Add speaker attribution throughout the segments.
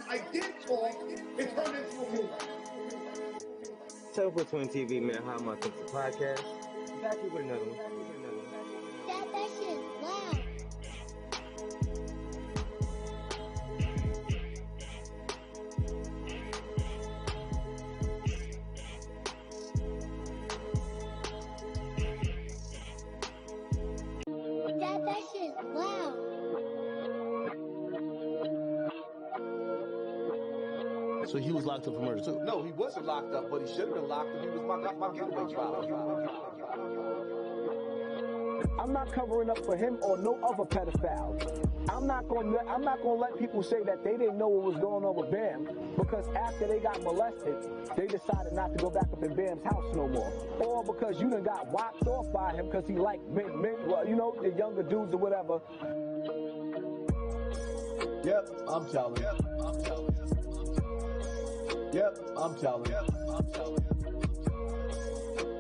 Speaker 1: I did talk, it turned into a movie.
Speaker 2: Teleport Twin TV, man. How am I think the podcast? Back here with another one.
Speaker 3: That shit loud. That shit loud.
Speaker 4: So he was locked up for murder too?
Speaker 5: No, he wasn't locked up, but he should have been locked up. He was my getaway driver.
Speaker 6: I'm not covering up for him or no other pedophile. I'm not gonna let people say that they didn't know what was going on with Bam because after they got molested, they decided not to go back up in Bam's house no more. Or because you done got whopped off by him because he liked men, well, you know, the younger dudes or whatever.
Speaker 5: Yep, I'm telling. Yep, I'm telling. Yep, I'm telling.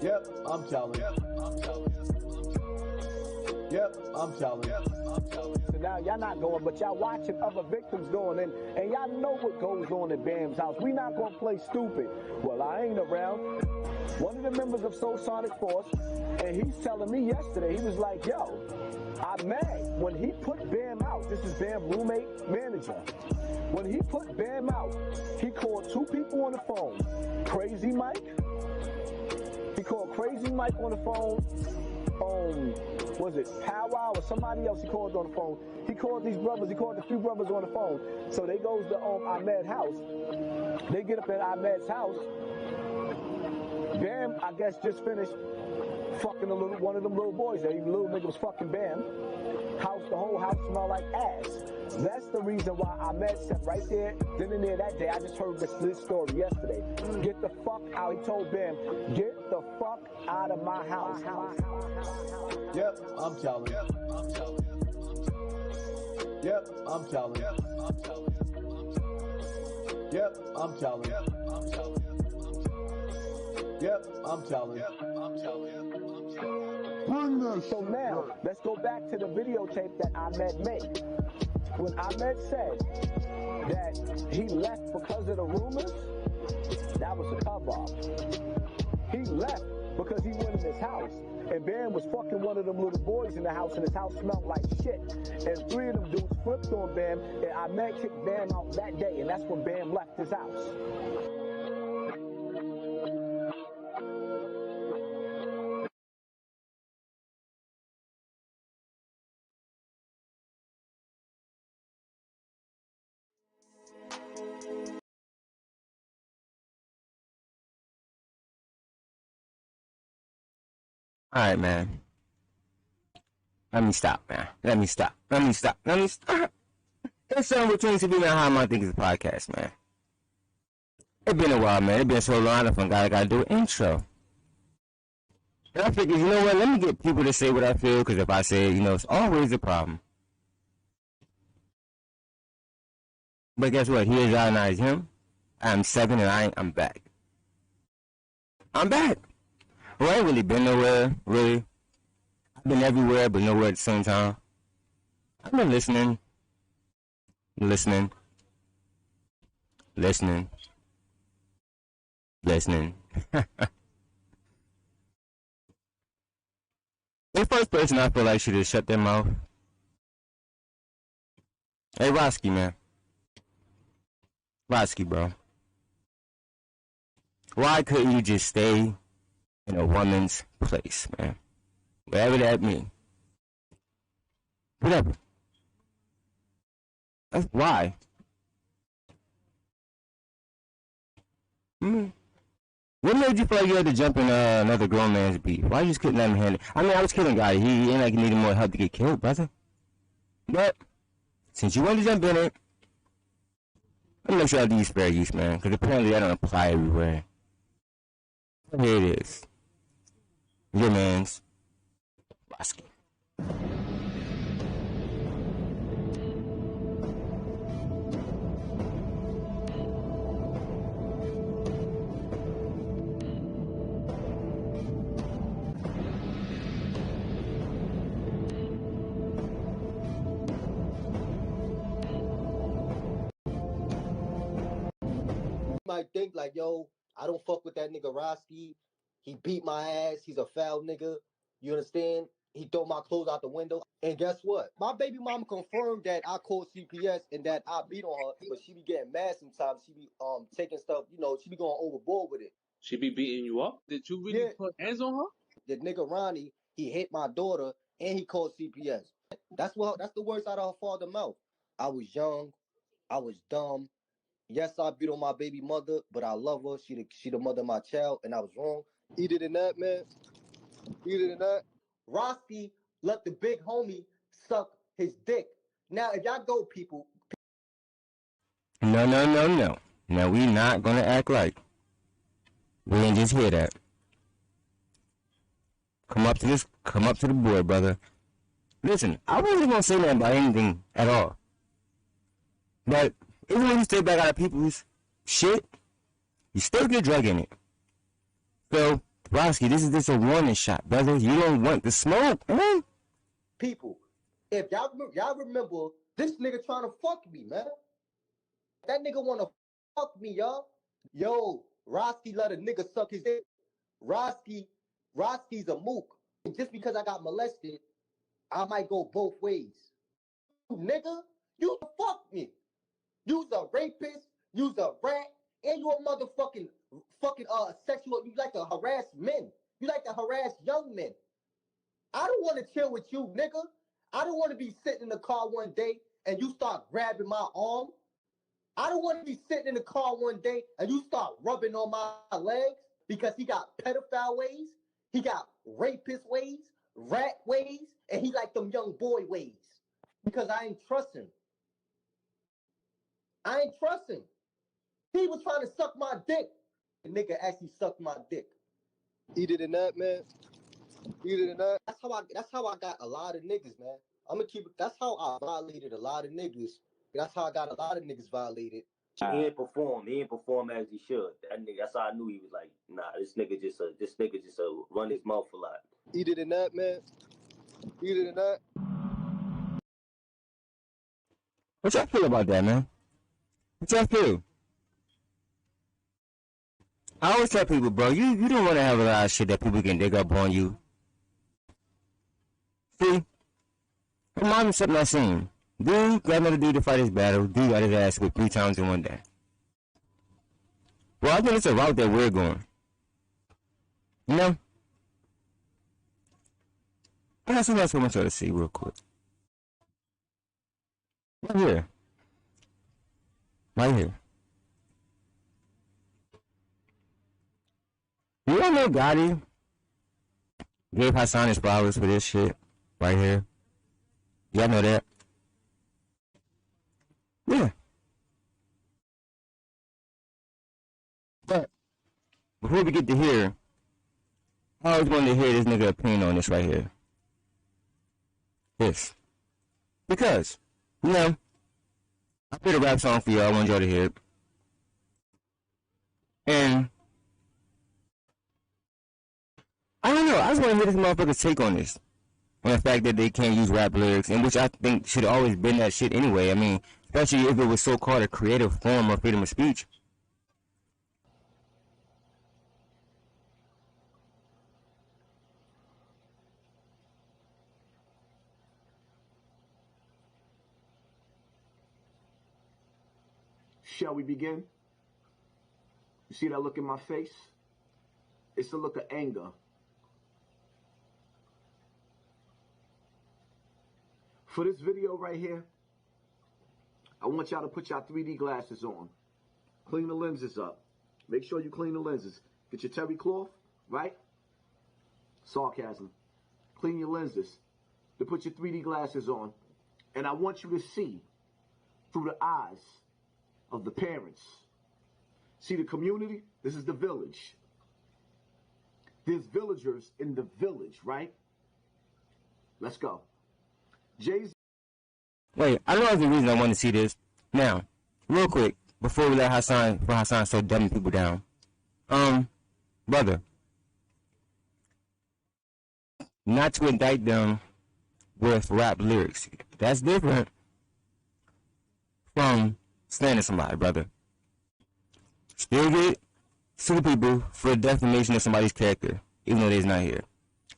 Speaker 5: Yep, I'm telling. Yep, I'm telling. Yep, I'm telling.
Speaker 6: So now y'all not going, but y'all watching other victims going in, and y'all know what goes on at Bam's house. We not gonna play stupid. Well, I ain't around. One of the members of Soul Sonic Force, and he's telling me yesterday, he was like, yo, I'm mad. When he put Bam out, this is Bam's roommate manager. When he put Bam out, he called two people on the phone. Crazy Mike. He called Crazy Mike on the phone. Was it Powwow or somebody else he called on the phone? He called these brothers, he called a few brothers on the phone. So they goes to Ahmed's house. They get up at Ahmed's house. Bam, I guess, just finished fucking one of them little boys. The little nigga was fucking Bam. The whole house smelled like ass. That's the reason why Ahmed said right there, then and there that day, I just heard this story yesterday. Get the fuck out. He told Bam, get the fuck out of my house.
Speaker 5: Yep, I'm telling. Yep, I'm telling. Yep, I'm telling. Yep, I'm telling. Yep, I'm telling. Yep, I'm telling. Yep, I'm telling.
Speaker 6: So now, let's go back to the videotape that Ahmed made. When Ahmed said that he left because of the rumors, that was a cover-up. He left because he went in his house, and Bam was fucking one of them little boys in the house, and his house smelled like shit. And three of them dudes flipped on Bam, and Ahmed kicked Bam out that day, and that's when Bam left his house.
Speaker 2: All right, man. Let me stop, man. Let me stop. It's something between TV and How I Think It's a podcast, man. It's been a while, man. It's been so long. I gotta do an intro. And I figured, you know what? Let me get people to say what I feel, because if I say it, you know, it's always a problem. But guess what? Here's I him. I'm 7 and I'm back. I'm back. Well, I ain't really been nowhere, really. I've been everywhere, but nowhere at the same time. I've been listening. The first person I feel like should have shut their mouth. Hey, Roski, man. Roski, bro. Why couldn't you just stay in a woman's place, man? Whatever that means. Whatever. That's why. What made you feel like you had to jump in another grown man's beef? Why you just couldn't let him handle it? I mean, I was kidding, guy. He ain't like he needed more help to get killed, brother. But since you wanted to jump in it, let me make sure I do use fair use, man, because apparently I don't apply everywhere. Here it is. Your man's Roski.
Speaker 7: might think like, yo, I don't fuck with that nigga Roski. He beat my ass. He's a foul nigga. You understand? He throw my clothes out the window. And guess what? My baby mama confirmed that I called CPS and that I beat on her, but she be getting mad sometimes. She be taking stuff, you know, she be going overboard with it.
Speaker 8: She be beating you up? Did you really put hands on her?
Speaker 7: The nigga Ronnie, he hit my daughter and he called CPS. That's the words out of her father's mouth. I was young, I was dumb. Yes, I beat on my baby mother, but I love her. She the mother of my child, and I was wrong. Either than that, man. Either than that. Roski let the big homie suck his dick. Now, if y'all go, people.
Speaker 2: No. Now, we not going to act like we didn't just hear that. Come up to the board, brother. Listen, I wasn't going to say nothing about anything at all. But even when you stay back out of people's shit, you still get drug in it. So, Roski, this is just a warning shot, brother. You don't want the smoke, man.
Speaker 7: People, if y'all remember, this nigga trying to fuck me, man. That nigga want to fuck me, y'all. Yo, Roski let a nigga suck his dick. Roski's a mook. And just because I got molested, I might go both ways. You nigga, you fuck me. You's a rapist, you's a rat, and you a motherfucking sexual. You like to harass men. You like to harass young men. I don't want to chill with you, nigga. I don't want to be sitting in the car one day and you start grabbing my arm. I don't want to be sitting in the car one day and you start rubbing on my legs because he got pedophile ways, he got rapist ways, rat ways, and he like them young boy ways. Because I ain't trust him. I ain't trust him. He was trying to suck my dick. The nigga actually sucked my dick. Either than that, man. Either than that. That's how I got a lot of niggas, man. I'm gonna keep it. That's how I violated a lot of niggas. That's how I got a lot of niggas violated. He ain't perform. He ain't perform as he should. That nigga. That's how I knew he was like, nah. This nigga just run his mouth a lot. Either than that, man. Either than that.
Speaker 2: What y'all feel about that, man? What y'all feel? I always tell people, bro, you don't want to have a lot of shit that people can dig up on you. See? Remind me of something I seen. Dude got another dude to fight his battle. Dude got his ass whipped 3 times in one day. Well, I think it's a route that we're going. You know? I got something else I want y'all to see real quick. Right here. Right here. You don't know Gotti gave Hassan his flowers for this shit right here? Y'all know that? Yeah. But before we get to here, I always wanted to hear this nigga opinion on this right here. This. Because, you know, I played a rap song for y'all. I want y'all to hear it. And I don't know. I just want to hear this motherfucker's take on this. On the fact that they can't use rap lyrics, and which I think should have always been that shit anyway. I mean, especially if it was so-called a creative form of freedom of speech.
Speaker 6: Shall we begin? You see that look in my face? It's a look of anger. For this video right here, I want y'all to put y'all 3D glasses on. Clean the lenses up. Make sure you clean the lenses. Get your terry cloth, right? Sarcasm. Clean your lenses. To put your 3D glasses on. And I want you to see through the eyes of the parents. See the community? This is the village. There's villagers in the village, right? Let's go. Jay-Z.
Speaker 2: Wait, I know there's a reason I want to see this. Now, real quick, before we let Hassan start dumbing people down. Brother. Not to indict them with rap lyrics. That's different from slandering somebody, brother. Still get sue people for defamation of somebody's character, even though they's not here.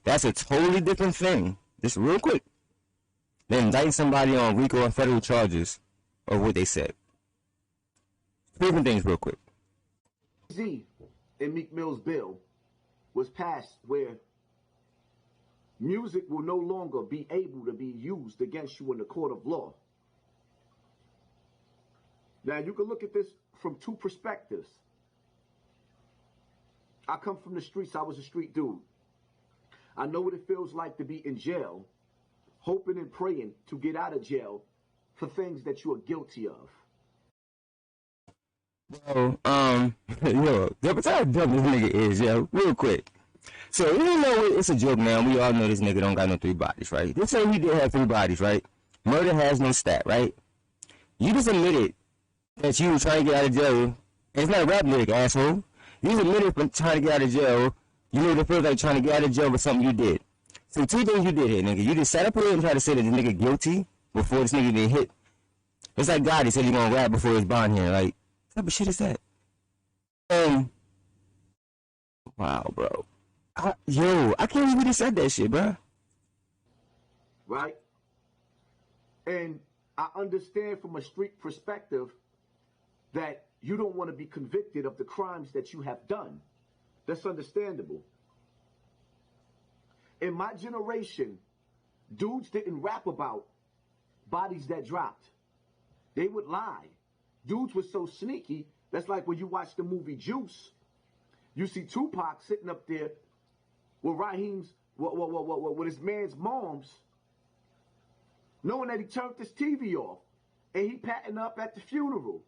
Speaker 2: That's a totally different thing. Just real quick. Than indicting somebody on RICO and federal charges of what they said. Two different things real quick.
Speaker 6: Z in Meek Mill's bill was passed where music will no longer be able to be used against you in the court of law. Now, you can look at this from two perspectives. I come from the streets. I was a street dude. I know what it feels like to be in jail, hoping and praying to get out of jail for things that you are guilty of.
Speaker 2: Bro, that's how dumb this nigga is, yo. Real quick. So, you know it's a joke now. We all know this nigga don't got no 3 bodies, right? This say he did have 3 bodies, right? Murder has no stat, right? You just admitted that you were trying to get out of jail. It's not a rap lyric, asshole. You just admitted from trying to get out of jail. You know what it feels like trying to get out of jail for something you did. So 2 things you did here, nigga. You just sat up here and tried to say that this nigga guilty before this nigga get hit. It's like God, he said he gonna rap before his bond here. Like, what type of shit is that? Wow, bro. I can't believe he said that shit, bro.
Speaker 6: Right? And I understand from a street perspective that you don't want to be convicted of the crimes that you have done. That's understandable. In my generation, dudes didn't rap about bodies that dropped. They would lie. Dudes were so sneaky. That's like when you watch the movie Juice. You see Tupac sitting up there with Raheem's, with his man's moms, knowing that he turned his TV off, and he patting up at the funeral,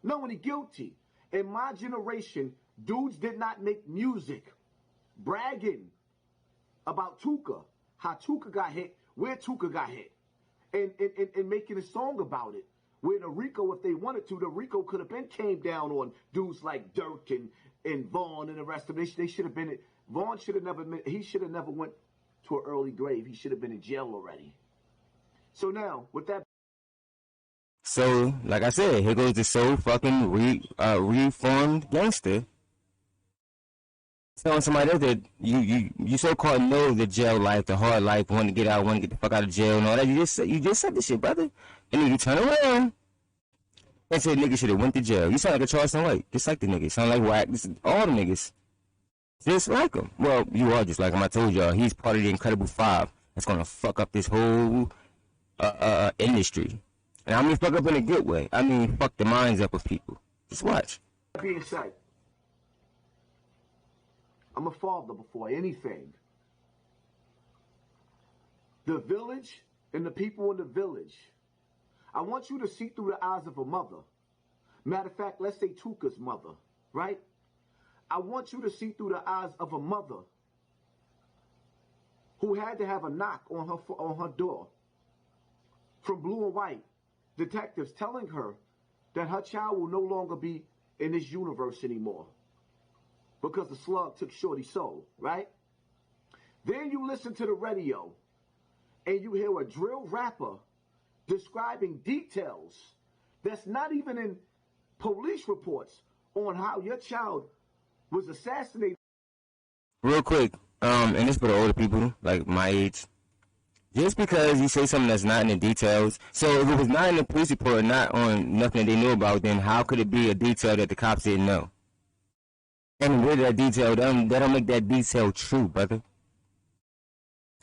Speaker 6: knowing he guilty. In my generation, dudes did not make music bragging about Tuka, how Tuka got hit, where Tuka got hit, and making a song about it. Where the RICO, if they wanted to, the RICO could have been came down on dudes like Dirk and Vaughn and the rest of them. They should have been, Vaughn should have never been, he should have never went to an early grave. He should have been in jail already. So now, with that.
Speaker 2: So, like I said, here goes this so fucking reformed gangster telling somebody else that you so-called know the jail life, the hard life, want to get out, want to get the fuck out of jail and all that. You just said this shit, brother. And then you turn around and say nigga should have went to jail. You sound like a Charleston White, just like the nigga. You sound like Wack. This is all the niggas. Just like him. Well, you are just like him. I told y'all, he's part of the Incredible 5 that's gonna fuck up this whole industry. And I mean fuck up in a good way. I mean fuck the minds up of people. Just watch.
Speaker 6: That being said, I'm a father before anything. The village and the people in the village, I want you to see through the eyes of a mother. Matter of fact, let's say Tuka's mother, right? I want you to see through the eyes of a mother who had to have a knock on her door from Blue and White detectives telling her that her child will no longer be in this universe anymore because the slug took Shorty's soul, right? Then you listen to the radio and you hear a drill rapper describing details that's not even in police reports on how your child was assassinated.
Speaker 2: Real quick, and this for the older people, like my age, just because you say something that's not in the details, so if it was not in the police report, not on nothing that they knew about, then how could it be a detail that the cops didn't know? And with that detail, that don't make that detail true, brother.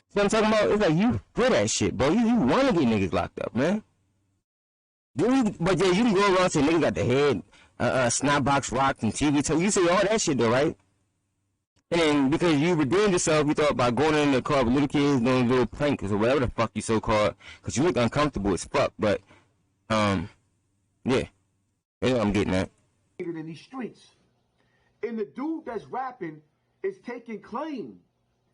Speaker 2: See what I'm talking about? It's like you for that shit, bro. You want to get niggas locked up, man. But yeah, you can go around and say niggas got the head, snapbox rocked and TV. So you say all that shit though, right? And then because you redeemed yourself, you thought by going in the car with little kids doing little pranks or whatever the fuck you so called, because you look uncomfortable as fuck. But yeah, that's what I'm getting at.
Speaker 6: In these streets, and the dude that's rapping is taking claim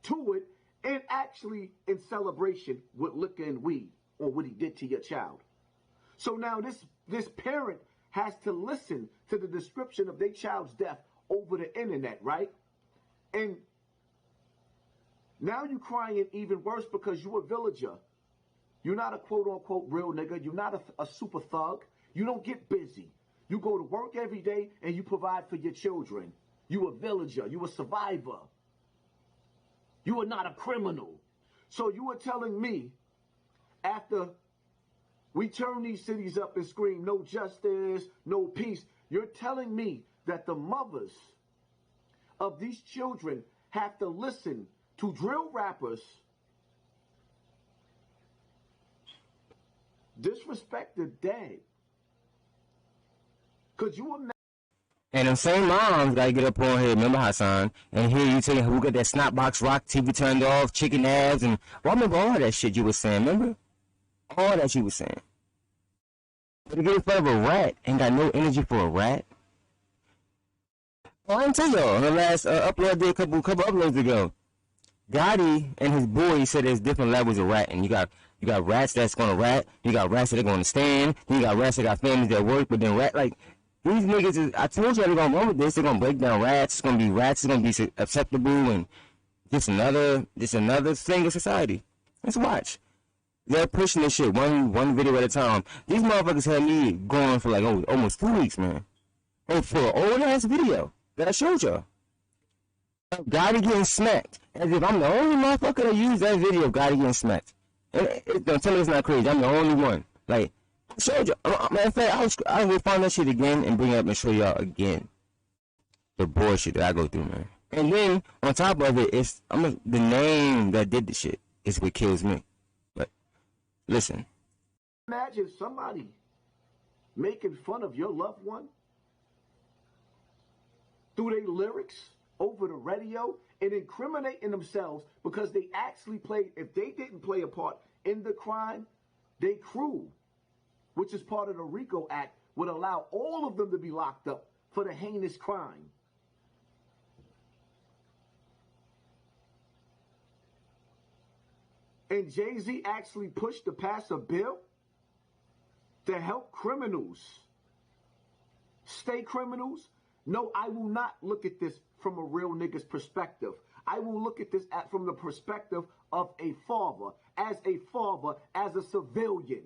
Speaker 6: to it and actually in celebration with liquor and weed on what he did to your child. So now this parent has to listen to the description of their child's death over the internet, right? And now you're crying even worse because you're a villager. You're not a quote-unquote real nigga. You're not a super thug. You don't get busy. You go to work every day and you provide for your children. You a villager. You a survivor. You are not a criminal. So you are telling me after we turn these cities up and scream no justice, no peace, you're telling me that the mothers of these children have to listen to drill rappers disrespect the dead. Could you imagine?
Speaker 2: And them same moms gotta get up on here, remember Hassan, and hear you saying who got that Snapbox Rock TV turned off, chicken abs, and well, I remember all that shit you was saying, remember? All that you was saying. But to get in front of a rat, ain't got no energy for a rat. Oh, I didn't tell y'all, the last upload I did a couple uploads ago. Gotti and his boys said there's different levels of ratting. You got rats that's gonna rat, you got rats that are gonna stand, you got rats that got families that work, but then like, these niggas is, I told you they're gonna run with this, they're gonna break down rats, it's gonna be rats, it's gonna be acceptable, and just another thing of society. Let's watch. They're pushing this shit one video at a time. These motherfuckers had me going for like almost 2 weeks, man. And for an old ass video that I showed y'all. Gotti getting smacked. As if I'm the only motherfucker that used that video of Gotti getting smacked. And don't tell me it's not crazy. I'm the only one. Like, I showed you. Matter of fact, I'll go find that shit again and bring it up and show y'all again. The bullshit that I go through, man. And then, on top of it, the name that did the shit is what kills me. But, listen.
Speaker 6: Imagine somebody making fun of your loved one through their lyrics over the radio and incriminating themselves because they actually played, if they didn't play a part in the crime, they crew, which is part of the RICO Act, would allow all of them to be locked up for the heinous crime. And Jay-Z actually pushed to pass a bill to help criminals stay criminals. No, I will not look at this from a real nigga's perspective. I will look at this from the perspective of a father, as a civilian.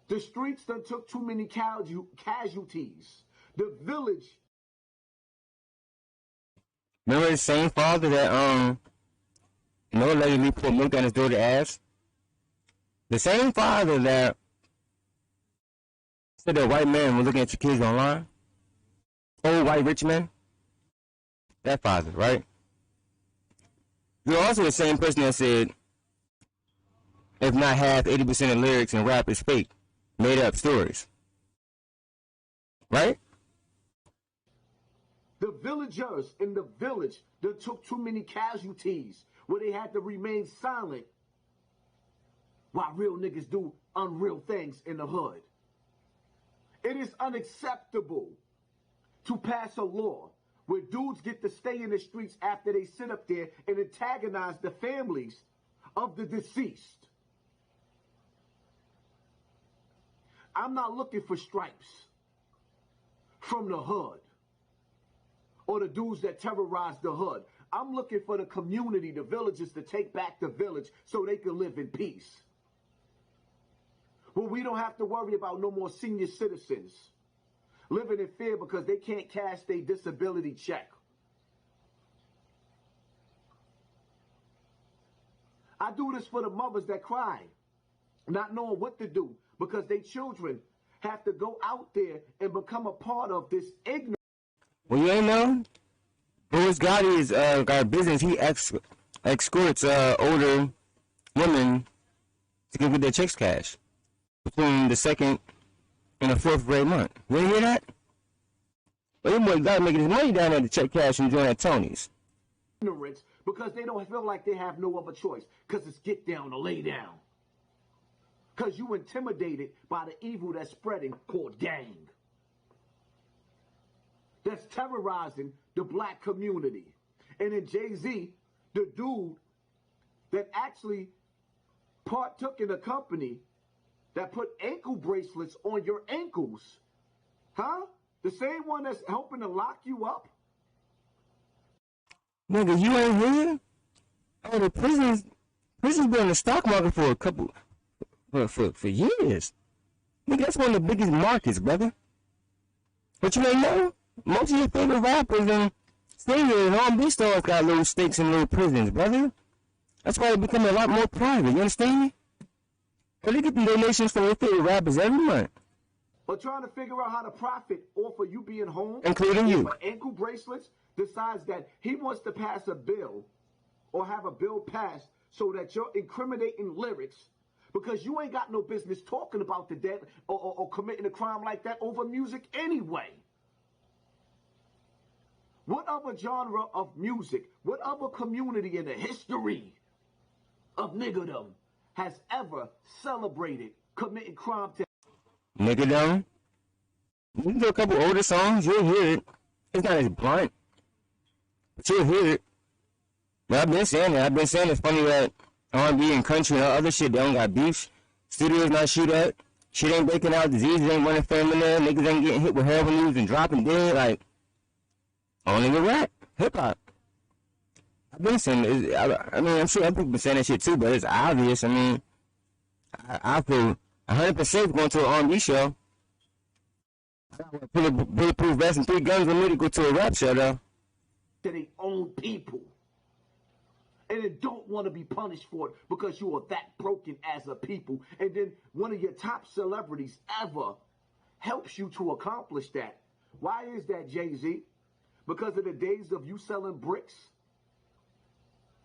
Speaker 6: The streets done took too many casualties. The village.
Speaker 2: Remember the same father that allegedly put milk on his daughter's ass? The same father that said that white man was looking at your kids online? Old white rich man? That father, right? You're also the same person that said, if not half, 80% of lyrics in rap is fake, made up stories. Right?
Speaker 6: The villagers in the village that took too many casualties where they had to remain silent while real niggas do unreal things in the hood. It is unacceptable to pass a law where dudes get to stay in the streets after they sit up there and antagonize the families of the deceased. I'm not looking for stripes from the hood or the dudes that terrorize the hood. I'm looking for the community, the villagers, to take back the village so they can live in peace. Well, we don't have to worry about no more senior citizens living in fear because they can't cash their disability check. I do this for the mothers that cry, not knowing what to do because their children have to go out there and become a part of this ignorance.
Speaker 2: Well, you ain't know? Boris Gotti is got a business. He escorts older women to get their checks cashed between the 2nd and the 4th grade month. You hear that? Well, your boy got making his money down there to check cash and join at Tony's.
Speaker 6: Ignorance because they don't feel like they have no other choice because it's get down or lay down. Because you intimidated by the evil that's spreading called gang. That's terrorizing the black community. And then Jay-Z, the dude that actually partook in a company that put ankle bracelets on your ankles. Huh? The same one that's helping to lock you up?
Speaker 2: Nigga, you ain't here? Oh, the prison's been in the stock market for a couple, for years. Nigga, that's one of the biggest markets, brother. But you ain't know, most of your favorite rappers and singers and R&B stars got little stakes in little prisons, brother. That's why they become a lot more private, you understand me? But they get the donations from your favorite rappers every month.
Speaker 6: But trying to figure out how to profit off of you being home,
Speaker 2: including you,
Speaker 6: for ankle bracelets, decides that he wants to pass a bill or have a bill passed so that you're incriminating lyrics because you ain't got no business talking about the dead or committing a crime like that over music anyway. What other genre of music, what other community in the history of niggerdom has ever celebrated committing crime to
Speaker 2: niggerdom? You can do a couple older songs, you'll hear it. It's not as blunt, but you'll hear it. But I've been saying it. I've been saying it's funny that R&B and country and other shit, they don't got beefs. Studios not shoot at. Shit ain't breaking out. Diseases ain't running family there. Niggas ain't getting hit with heroin news and dropping dead. Like, only with rap, hip-hop. I've been saying it. I mean, I'm sure other people been saying that shit too, but it's obvious. I mean, I feel 100% going to an R&B show. Put a bulletproof vest and 3 guns with me to go to a rap show, though.
Speaker 6: To their own people. And they don't want to be punished for it because you are that broken as a people. And then one of your top celebrities ever helps you to accomplish that. Why is that, Jay-Z? Because of the days of you selling bricks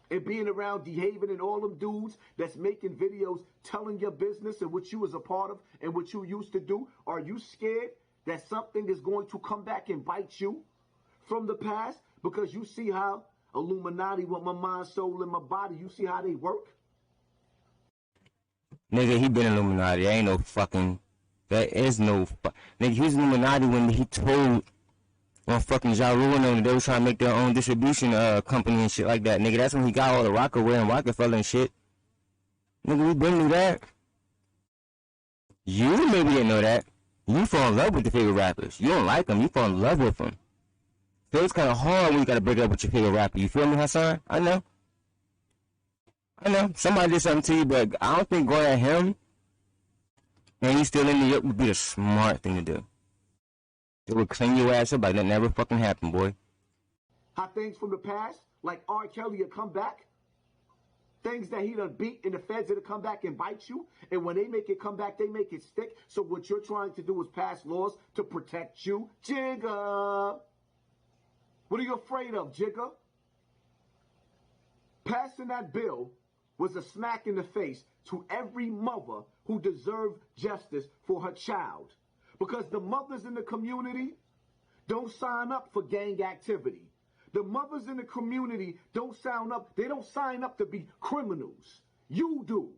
Speaker 6: and being around DeHaven and all them dudes that's making videos telling your business and what you was a part of and what you used to do? Are you scared that something is going to come back and bite you from the past because you see how Illuminati with my mind, soul, and my body, you see how they work?
Speaker 2: Nigga, he been Illuminati. There ain't no fucking... There is no... Nigga, he was Illuminati when he told on fucking Ja Rule and them that they was trying to make their own distribution company and shit like that. Nigga, that's when he got all the Rockaway and Rockefeller and shit. Nigga, we been knew that. You maybe didn't know that. You fall in love with the favorite rappers. You don't like them. You fall in love with them. So it's kind of hard when you got to break up with your favorite rapper. You feel me, Hassan? I know. Somebody did something to you, but I don't think going at him and he's still in New York would be the smart thing to do. It would clean your ass up like that never fucking happened, boy.
Speaker 6: How things from the past, like R. Kelly, will come back. Things that he done beat in the feds that'll come back and bite you. And when they make it come back, they make it stick. So what you're trying to do is pass laws to protect you. Jigga! What are you afraid of, Jigga? Passing that bill was a smack in the face to every mother who deserved justice for her child. Because the mothers in the community don't sign up for gang activity. The mothers in the community don't sign up to be criminals. You do.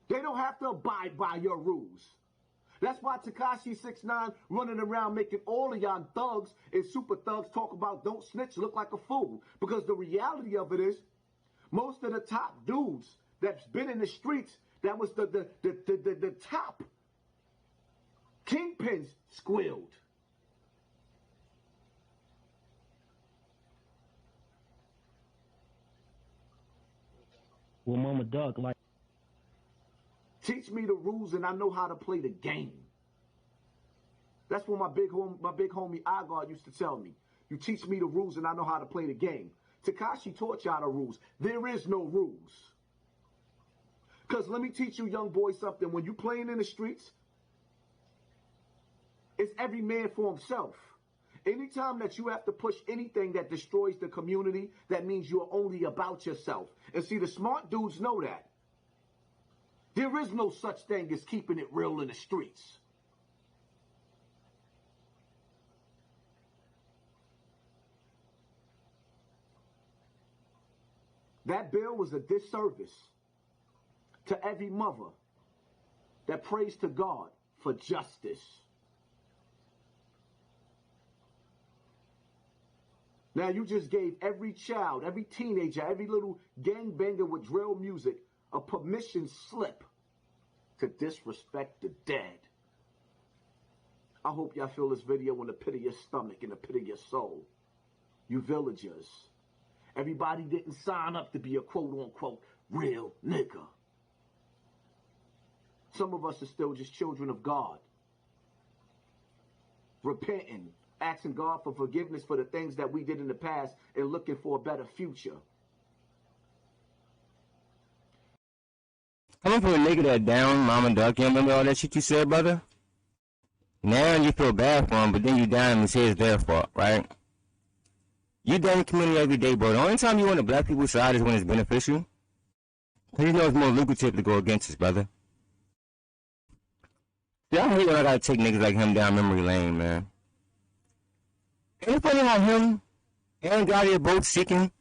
Speaker 6: They don't have to abide by your rules. That's why Tekashi 6ix9ine running around making all of y'all thugs and super thugs talk about don't snitch, look like a fool. Because the reality of it is, most of the top dudes that's been in the streets, that was the top kingpins squealed.
Speaker 4: Well, Mama Duck, like...
Speaker 6: Teach me the rules and I know how to play the game. That's what my big homie Agar used to tell me. You teach me the rules and I know how to play the game. Tekashi taught y'all the rules. There is no rules. Because let me teach you young boys something. When you playing in the streets, it's every man for himself. Anytime that you have to push anything that destroys the community, that means you're only about yourself. And see, the smart dudes know that. There is no such thing as keeping it real in the streets. That bill was a disservice to every mother that prays to God for justice. Now you just gave every child, every teenager, every little gangbanger with drill music a permission slip to disrespect the dead. I hope y'all feel this video in the pit of your stomach, in the pit of your soul. You villagers. Everybody didn't sign up to be a quote-unquote real nigga. Some of us are still just children of God. Repenting, asking God for forgiveness for the things that we did in the past and looking for a better future.
Speaker 2: Coming from a nigga that down Mama Duck, you remember all that shit you said, brother? Now you feel bad for him, but then you down him and say it's their fault, right? You down in the community every day, bro. The only time you on the black people's side is when it's beneficial. Because you know it's more lucrative to go against us, brother. See, I hate when I gotta take niggas like him down memory lane, man. Ain't it funny how him and Gotti are both seeking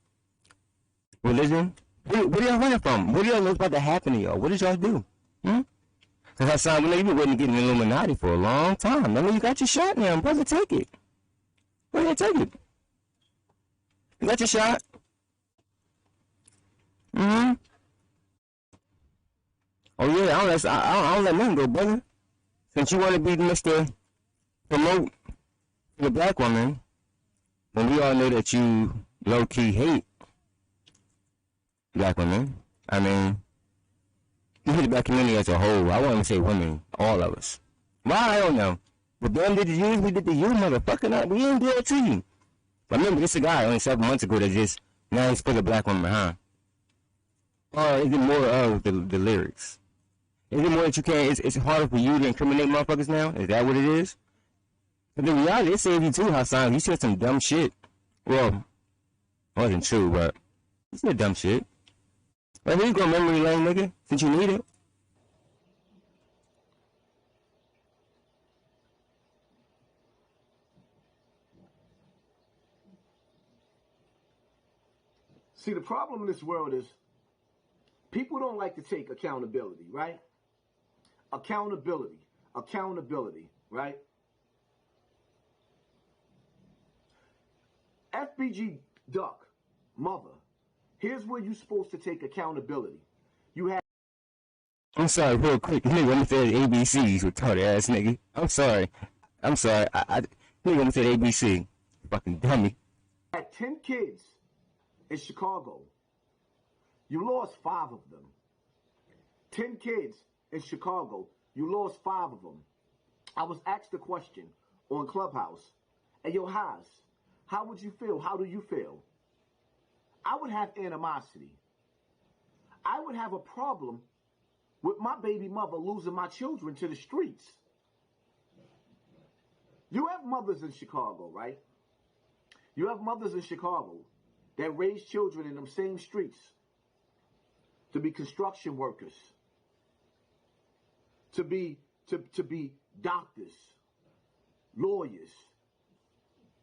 Speaker 2: religion? What are y'all running from? What do y'all know about to happen to y'all? What did y'all do? Because Hassan, we know you've been waiting to get in the Illuminati for a long time. I mean, you got your shot now, brother. Take it. Go ahead, take it. You got your shot. Oh yeah, I don't let nothing go, brother. Since you want to be Mr. Promote the black woman, when we all know that you low-key hate black women, I mean, you hate the black community as a whole. I won't even say women, all of us. Why? I don't know. But them did to you, we did to you, motherfucker. We ain't do it to you. But remember, this is a guy only 7 months ago that just, now he's for the black woman, huh? Or is it more of the lyrics? Is it more that you can't, it's harder for you to incriminate motherfuckers now? Is that what it is? But the reality, it saved you too, Hassan. You said some dumb shit. Well, it wasn't true, but you said dumb shit. Well, here you go, memory lane, nigga, since you need it.
Speaker 6: See, the problem in this world is people don't like to take accountability, right? Accountability, right? FBG Duck, mother, here's where you're supposed to take accountability. You have.
Speaker 2: I'm sorry, real quick. Nigga, I'm said ABCs, retarded ass nigga. I'm sorry. Nigga, I'm said ABC. Fucking dummy.
Speaker 6: Had 10 kids in Chicago. You lost 5 of them. 10 kids in Chicago. You lost 5 of them. I was asked a question on Clubhouse. Hey, yo, Haas, how would you feel? How do you feel? I would have animosity. I would have a problem with my baby mother losing my children to the streets. You have mothers in Chicago, right? You have mothers in Chicago that raise children in them same streets to be construction workers, to be doctors, lawyers,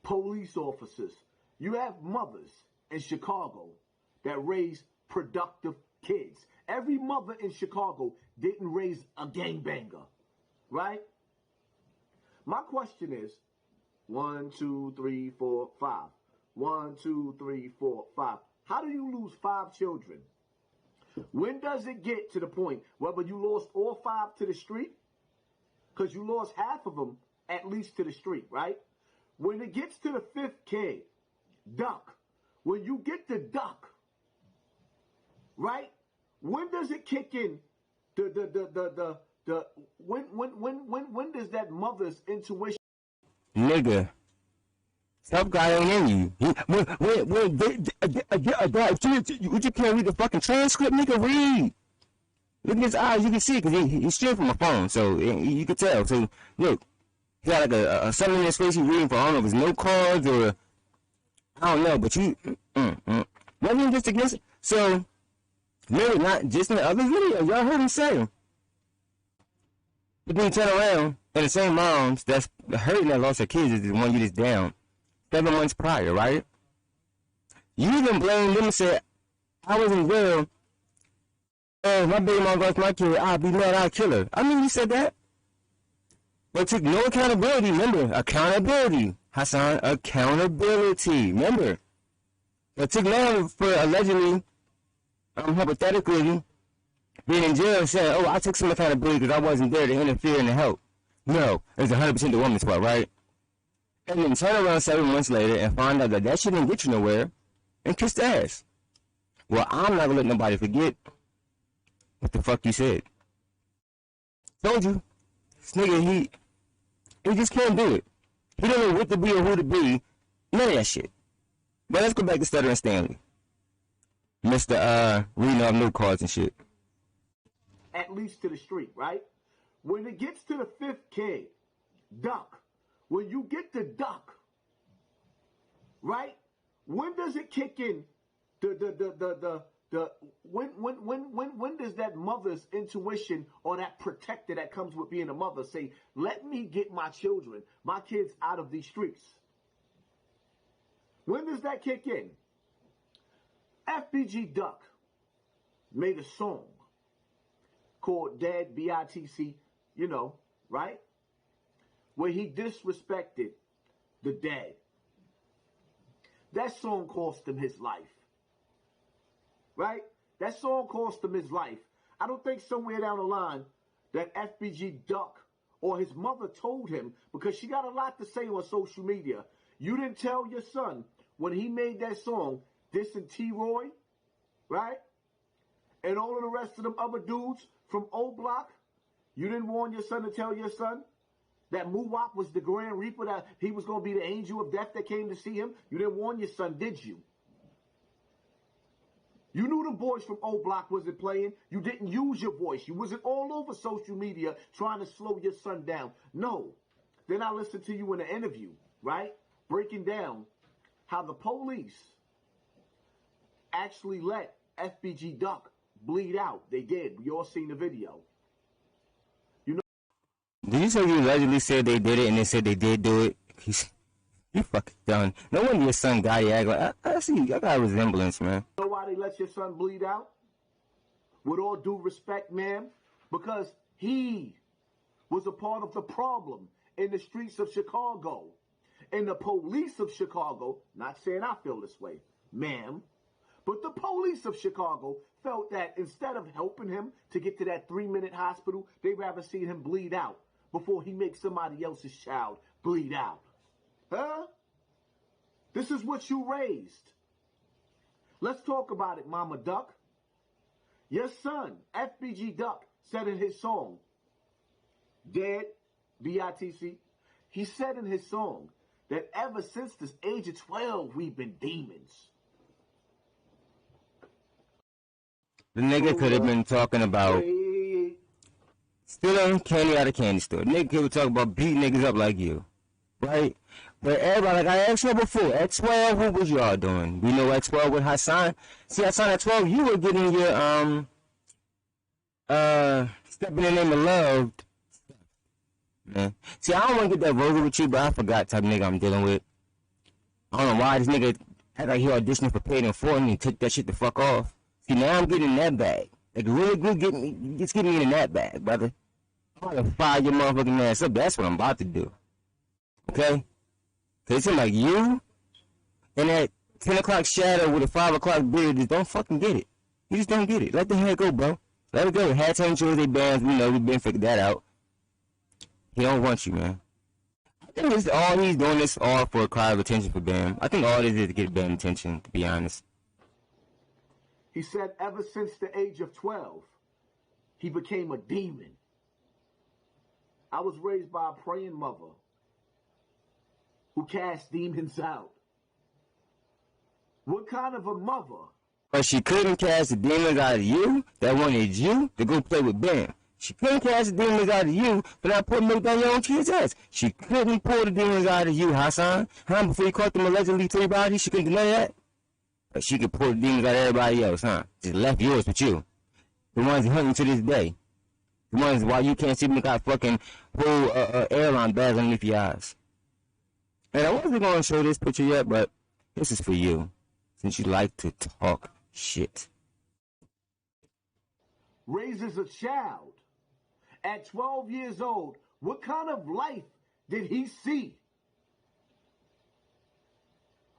Speaker 6: police officers. You have mothers in Chicago that raise productive kids. Every mother in Chicago didn't raise a gangbanger, right? My question is 1, 2, 3, 4, 5. 1, 2, 3, 4, 5. How do you lose 5 children? When does it get to the point whether you lost all 5 to the street? Because you lost half of them at least to the street, right? When it gets to the 5th kid, Duck, when you get the Duck, right? When does it kick in? When does that mother's intuition?
Speaker 2: Nigga. Tough guy ain't in you. You can't read the fucking transcript, nigga, read. Look at his eyes, you can see, because he's straight from a phone, so you can tell. So, look, he got like a something in his face he's reading for, I don't know if it's note cards or, I don't know, but you, wasn't just against, so, maybe not just in the other video, y'all heard him say. But then you turn around, and the same moms that's hurting that lost their kids is the one you just down 7 months prior, right? You even blame them and said, I wasn't real. Oh, my baby mom lost my kid. I'll be mad, I'll kill her. I mean, you said that. But took no accountability. Remember, accountability. Hassan, accountability. Remember. But took no for allegedly, hypothetically, being in jail and saying, oh, I took some accountability because I wasn't there to interfere and to help. No, it's 100% the woman's fault, right? And then turn around 7 months later and find out that shit didn't get you nowhere and kiss the ass. Well, I'm not gonna let nobody forget what the fuck you said. Told you. This nigga, he just can't do it. He don't know what to be or who to be. None of that shit. But let's go back to Stuttering Stanley. Mr. Reading off new cards and shit.
Speaker 6: At least to the street, right? When it gets to the fifth kid, duck. When you get to duck, right? When does it kick in? When does that mother's intuition or that protector that comes with being a mother say, let me get my children, my kids out of these streets? When does that kick in? FBG Duck made a song called Dead, B-I-T-C, you know, right? Where he disrespected the dead. That song cost him his life. Right? That song cost him his life. I don't think somewhere down the line that FBG Duck or his mother told him, because she got a lot to say on social media. You didn't tell your son when he made that song, dissing T-Roy, right? And all of the rest of them other dudes from O Block. You didn't warn your son to tell your son that Muwak was the Grand Reaper, that he was going to be the angel of death that came to see him. You didn't warn your son, did you? You knew the boys from O Block wasn't playing. You didn't use your voice. You wasn't all over social media trying to slow your son down. No. Then I listened to you in an interview, right? Breaking down how the police actually let FBG Duck bleed out. They did. We all seen the video. You know.
Speaker 2: Did you say you allegedly said they did it and they said they did do it? You fucking done. No wonder your son got it. I see. I got a resemblance, man.
Speaker 6: You know why they let your son bleed out? With all due respect, ma'am, because he was a part of the problem in the streets of Chicago. And the police of Chicago, not saying I feel this way, ma'am, but the police of Chicago felt that instead of helping him to get to that 3-minute hospital, they'd rather see him bleed out before he makes somebody else's child bleed out. Huh? This is what you raised. Let's talk about it, Mama Duck. Your son, FBG Duck, said in his song, Dead, B-I-T-C, he said in his song that ever since the age of 12, we've been demons.
Speaker 2: The nigga could have been talking about stealing candy out of candy store. The nigga could be talking about beating niggas up like you. Right? But everybody, like I asked you before, at 12, what was y'all doing? We know at 12 with Hassan. See, Hassan, at 12, you were getting your, stepping in the name of love. Man. See, I don't want to get that vulgar with you, but I forgot type of nigga I'm dealing with. I don't know why this nigga act like he auditioned for Paid in Full and he took that shit the fuck off. See, now I'm getting in that bag. Like, really good, just get me in that bag, brother. I'm about to fire your motherfucking ass up. That's what I'm about to do. Okay? Cause it seems like you and that 10 o'clock shadow with a 5 o'clock beard just don't fucking get it. You just don't get it. Let the hair go, bro. Let it go. Had 10 choice, they bands. We know we've been figured that out. He don't want you, man. I think it's all he's doing this all for a cry of attention for Bam. I think all this is to get Bam attention, to be honest.
Speaker 6: He said ever since the age of 12, he became a demon. I was raised by a praying mother who cast demons out. What kind of a mother?
Speaker 2: But she couldn't cast the demons out of you that wanted you to go play with Bam. She couldn't cast the demons out of you for not putting milk down your own kid's ass. She couldn't pull the demons out of you, Hassan. Huh? Before you caught them allegedly 3 bodies, she couldn't deny that? But she could pull the demons out of everybody else, huh? Just left yours with you. The ones hunting to this day. The ones why you can't see them got fucking whole airline bags underneath your eyes. And I wasn't going to show this picture yet, but this is for you, since you like to talk shit.
Speaker 6: Raises a child. At 12 years old, what kind of life did he see?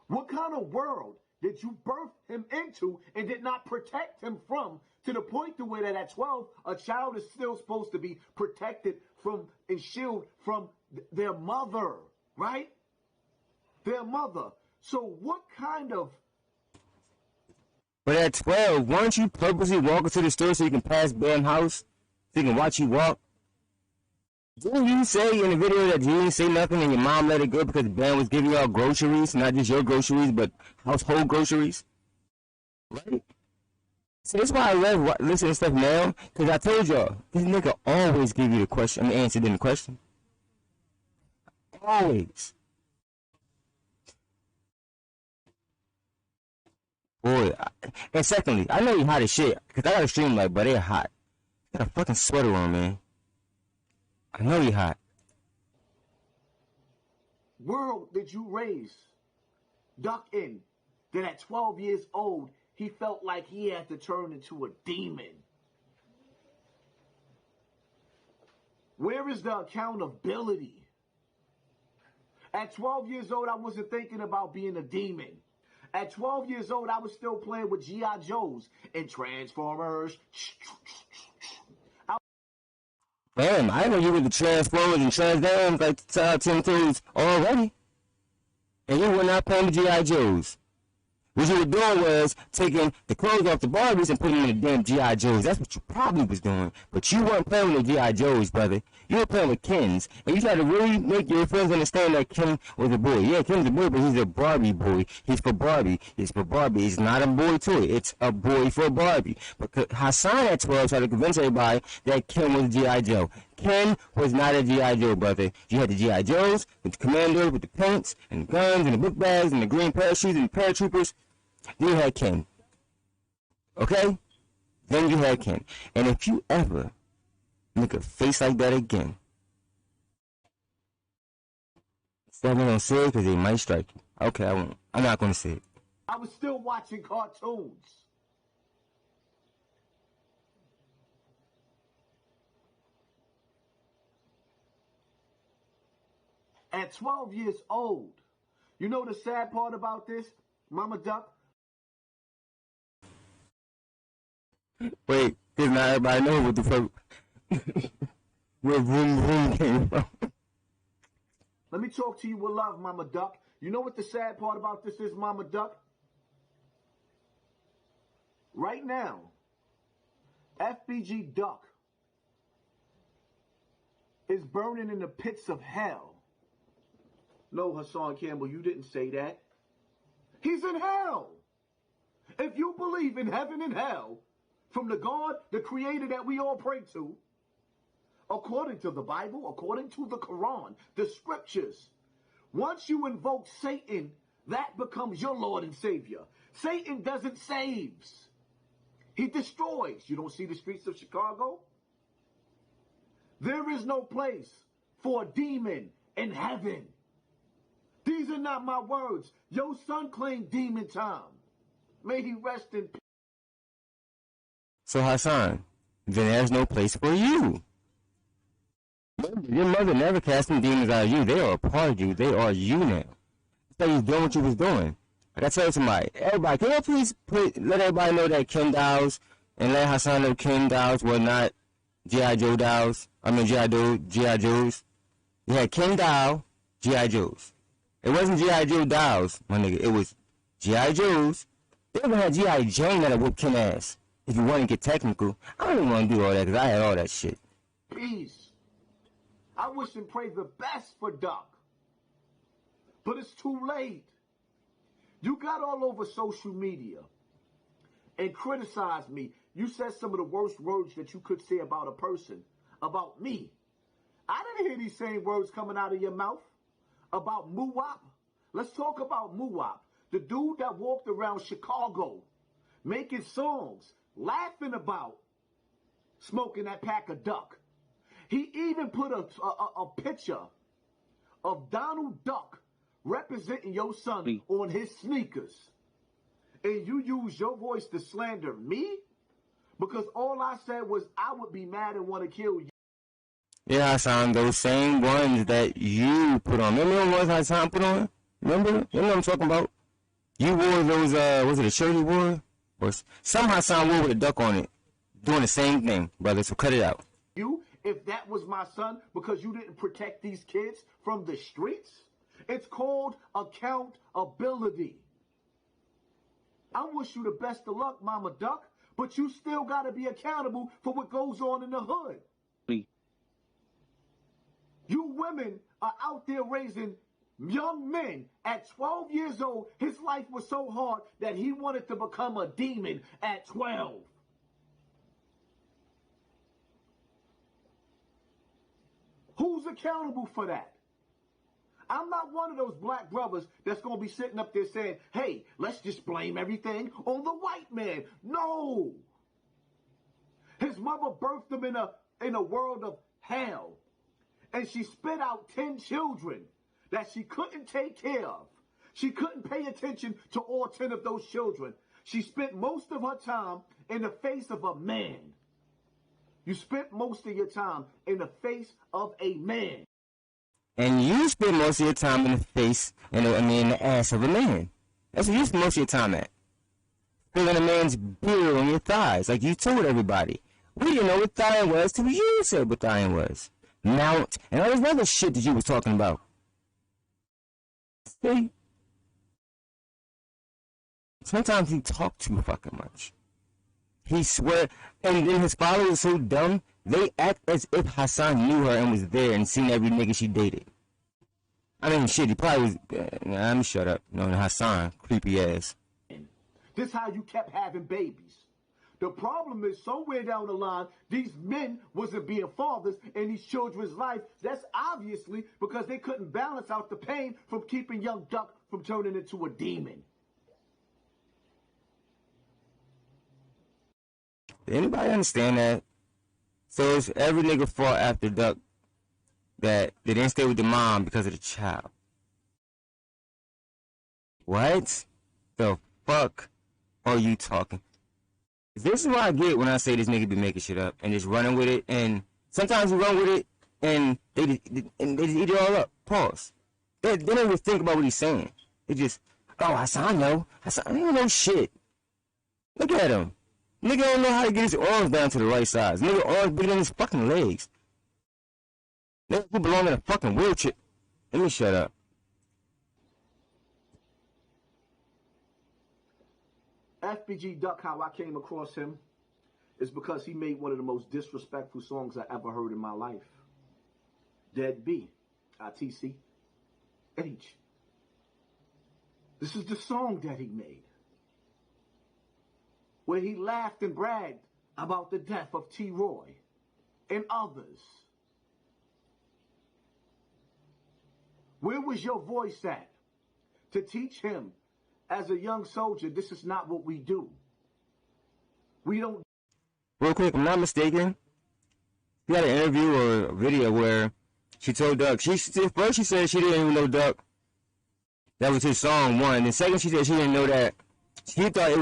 Speaker 6: What kind of world did you birth him into and did not protect him from, to the point to where that at 12, a child is still supposed to be protected from and shielded from their mother, right? Their mother. So what kind of...
Speaker 2: But at 12, why don't you purposely walk into the store so you can pass Bam house, so you can watch you walk? Didn't you say in the video that you didn't say nothing and your mom let it go because Ben was giving y'all groceries, not just your groceries, but household groceries? Right? So that's why I love listening to stuff now, because I told y'all, this nigga always give you the question, answer in the question. Always. Boy, and secondly, I know you hot as shit, because I got a stream light, but they're hot. You got a fucking sweater on, man. I know you hot.
Speaker 6: World did you raise Duck in that at 12 years old, he felt like he had to turn into a demon? Where is the accountability? At 12 years old, I wasn't thinking about being a demon. At 12 years old, I was still playing with G.I. Joes and Transformers.
Speaker 2: Damn, I know you with the Transformers and Transdams like Tim Toons already. And you were not playing the G.I. Joes. What you were doing was taking the clothes off the Barbies and putting them in the damn G.I. Joes. That's what you probably was doing. But you weren't playing with the G.I. Joes, brother. You were playing with Kens. And you tried to really make your friends understand that Ken was a boy. Yeah, Ken's a boy, but he's a Barbie boy. He's for Barbie. He's for Barbie. It's not a boy toy. It's a boy for Barbie. But Hassan at 12 tried to convince everybody that Ken was a G.I. Joe. Ken was not a G.I. Joe, brother. You had the G.I. Joes with the commander, with the pants, and the guns, and the book bags, and the green parachutes, and the paratroopers. Then you had Ken. Okay? Then you had Ken. And if you ever make a face like that again, I'm not gonna say it because they might strike you. Okay, I won't. I'm not gonna say it.
Speaker 6: I was still watching cartoons. At 12 years old, you know the sad part about this, Mama Duck?
Speaker 2: Wait, because not everybody knows what the fuck where Vroom Vroom came from.
Speaker 6: Let me talk to you with love, Mama Duck. You know what the sad part about this is, Mama Duck? Right now, FBG Duck is burning in the pits of hell. No, Hassan Campbell, you didn't say that. He's in hell. If you believe in heaven and hell, from the God, the creator that we all pray to, according to the Bible, according to the Quran, the scriptures, once you invoke Satan, that becomes your Lord and Savior. Satan doesn't save. He destroys. You don't see the streets of Chicago? There is no place for a demon in heaven. These are not my words. Your son claimed demon time. May he rest in peace.
Speaker 2: So Hassan, then there's no place for you. Your mother never cast some demons out of you. They are a part of you. They are you now. So you was doing what you was doing. Like I tell somebody, everybody, can you please let everybody know that Ken dolls and let Hassan know Ken dolls were not G.I. Joe dolls. I mean G.I. Joes. You had Ken doll, G.I. Joes. It wasn't G.I. Joe dolls, my nigga. It was G.I. Joes. They even had G.I. Jane that'll whoop Ken ass. If you want to get technical, I don't even want to do all that because I had all that shit.
Speaker 6: Peace. I wish and pray the best for Doc. But it's too late. You got all over social media and criticized me. You said some of the worst words that you could say about a person, about me. I didn't hear these same words coming out of your mouth about Muwap. Let's talk about Muwap, the dude that walked around Chicago making songs, laughing about smoking that pack of duck. He even put a picture of Donald Duck representing your son on his sneakers. And you use your voice to slander me? Because all I said was I would be mad and want to kill you.
Speaker 2: Yeah, Hassan, those same ones that you put on. Remember the ones Hassan put on? Remember? You know what I'm talking about? You wore those, was it a shirt you wore? Or some Hassan wore with a duck on it. Doing the same thing, brother, so cut it out.
Speaker 6: You, if that was my son, because you didn't protect these kids from the streets? It's called accountability. I wish you the best of luck, Mama Duck, but you still got to be accountable for what goes on in the hood. You women are out there raising young men at 12 years old. His life was so hard that he wanted to become a demon at 12. Who's accountable for that? I'm not one of those black brothers that's going to be sitting up there saying, hey, let's just blame everything on the white man. No. His mother birthed him in a world of hell. And she spit out 10 children that she couldn't take care of. She couldn't pay attention to all 10 of those children. She spent most of her time in the face of a man. You spent most of your time in the face of a man.
Speaker 2: And you spend most of your time in the face, in the ass of a man. That's what you spend most of your time at. Feeling a man's beard on your thighs, like you told everybody. We didn't know what thigh was till you said what thigh was. Mount, and all this other shit that you was talking about. See? Sometimes he talk too fucking much. He swear, and then his followers are so dumb, they act as if Hassan knew her and was there and seen every nigga she dated. I mean, shit, he probably was, let me shut up. No, Hassan, creepy ass.
Speaker 6: This how you kept having babies. The problem is somewhere down the line, these men wasn't being fathers in these children's life. That's obviously because they couldn't balance out the pain from keeping young Duck from turning into a demon.
Speaker 2: Did anybody understand that? So it's every nigga fought after Duck that they didn't stay with the mom because of the child. What the fuck are you talking? This is what I get when I say this nigga be making shit up and just running with it, and sometimes you run with it and they just eat it all up. Pause. They don't even think about what he's saying. They just, oh, Hassan know. Hassan don't know shit. Look at him. Nigga don't know how to get his arms down to the right size. Nigga arms bigger than his fucking legs. Nigga who belong in a fucking wheelchair. Let me shut up.
Speaker 6: FBG Duck, how I came across him is because he made one of the most disrespectful songs I ever heard in my life. Dead B, ITC, H. This is the song that he made, where he laughed and bragged about the death of T. Roy and others. Where was your voice at to teach him as a young soldier, this is not what we do? We don't.
Speaker 2: Real quick, if I'm not mistaken, she had an interview or a video where she told Duck, first she said she didn't even know Duck, that was his song, one. And then second, she said she didn't know that, she thought he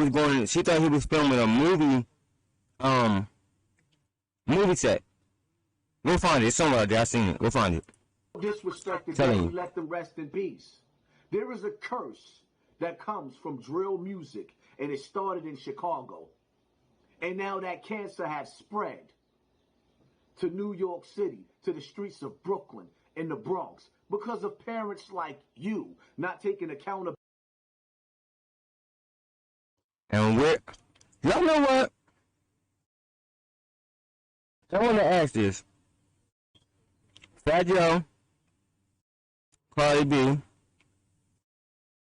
Speaker 2: was filming a movie set. Go find it. It's somewhere out there. I seen it. Go find it.
Speaker 6: Disrespected them, we let them rest in peace. There is a curse that comes from drill music, and it started in Chicago. And now that cancer has spread to New York City, to the streets of Brooklyn and the Bronx, because of parents like you not taking accountability.
Speaker 2: And y'all know what? I want to ask this. Fat Joe, Cardi B,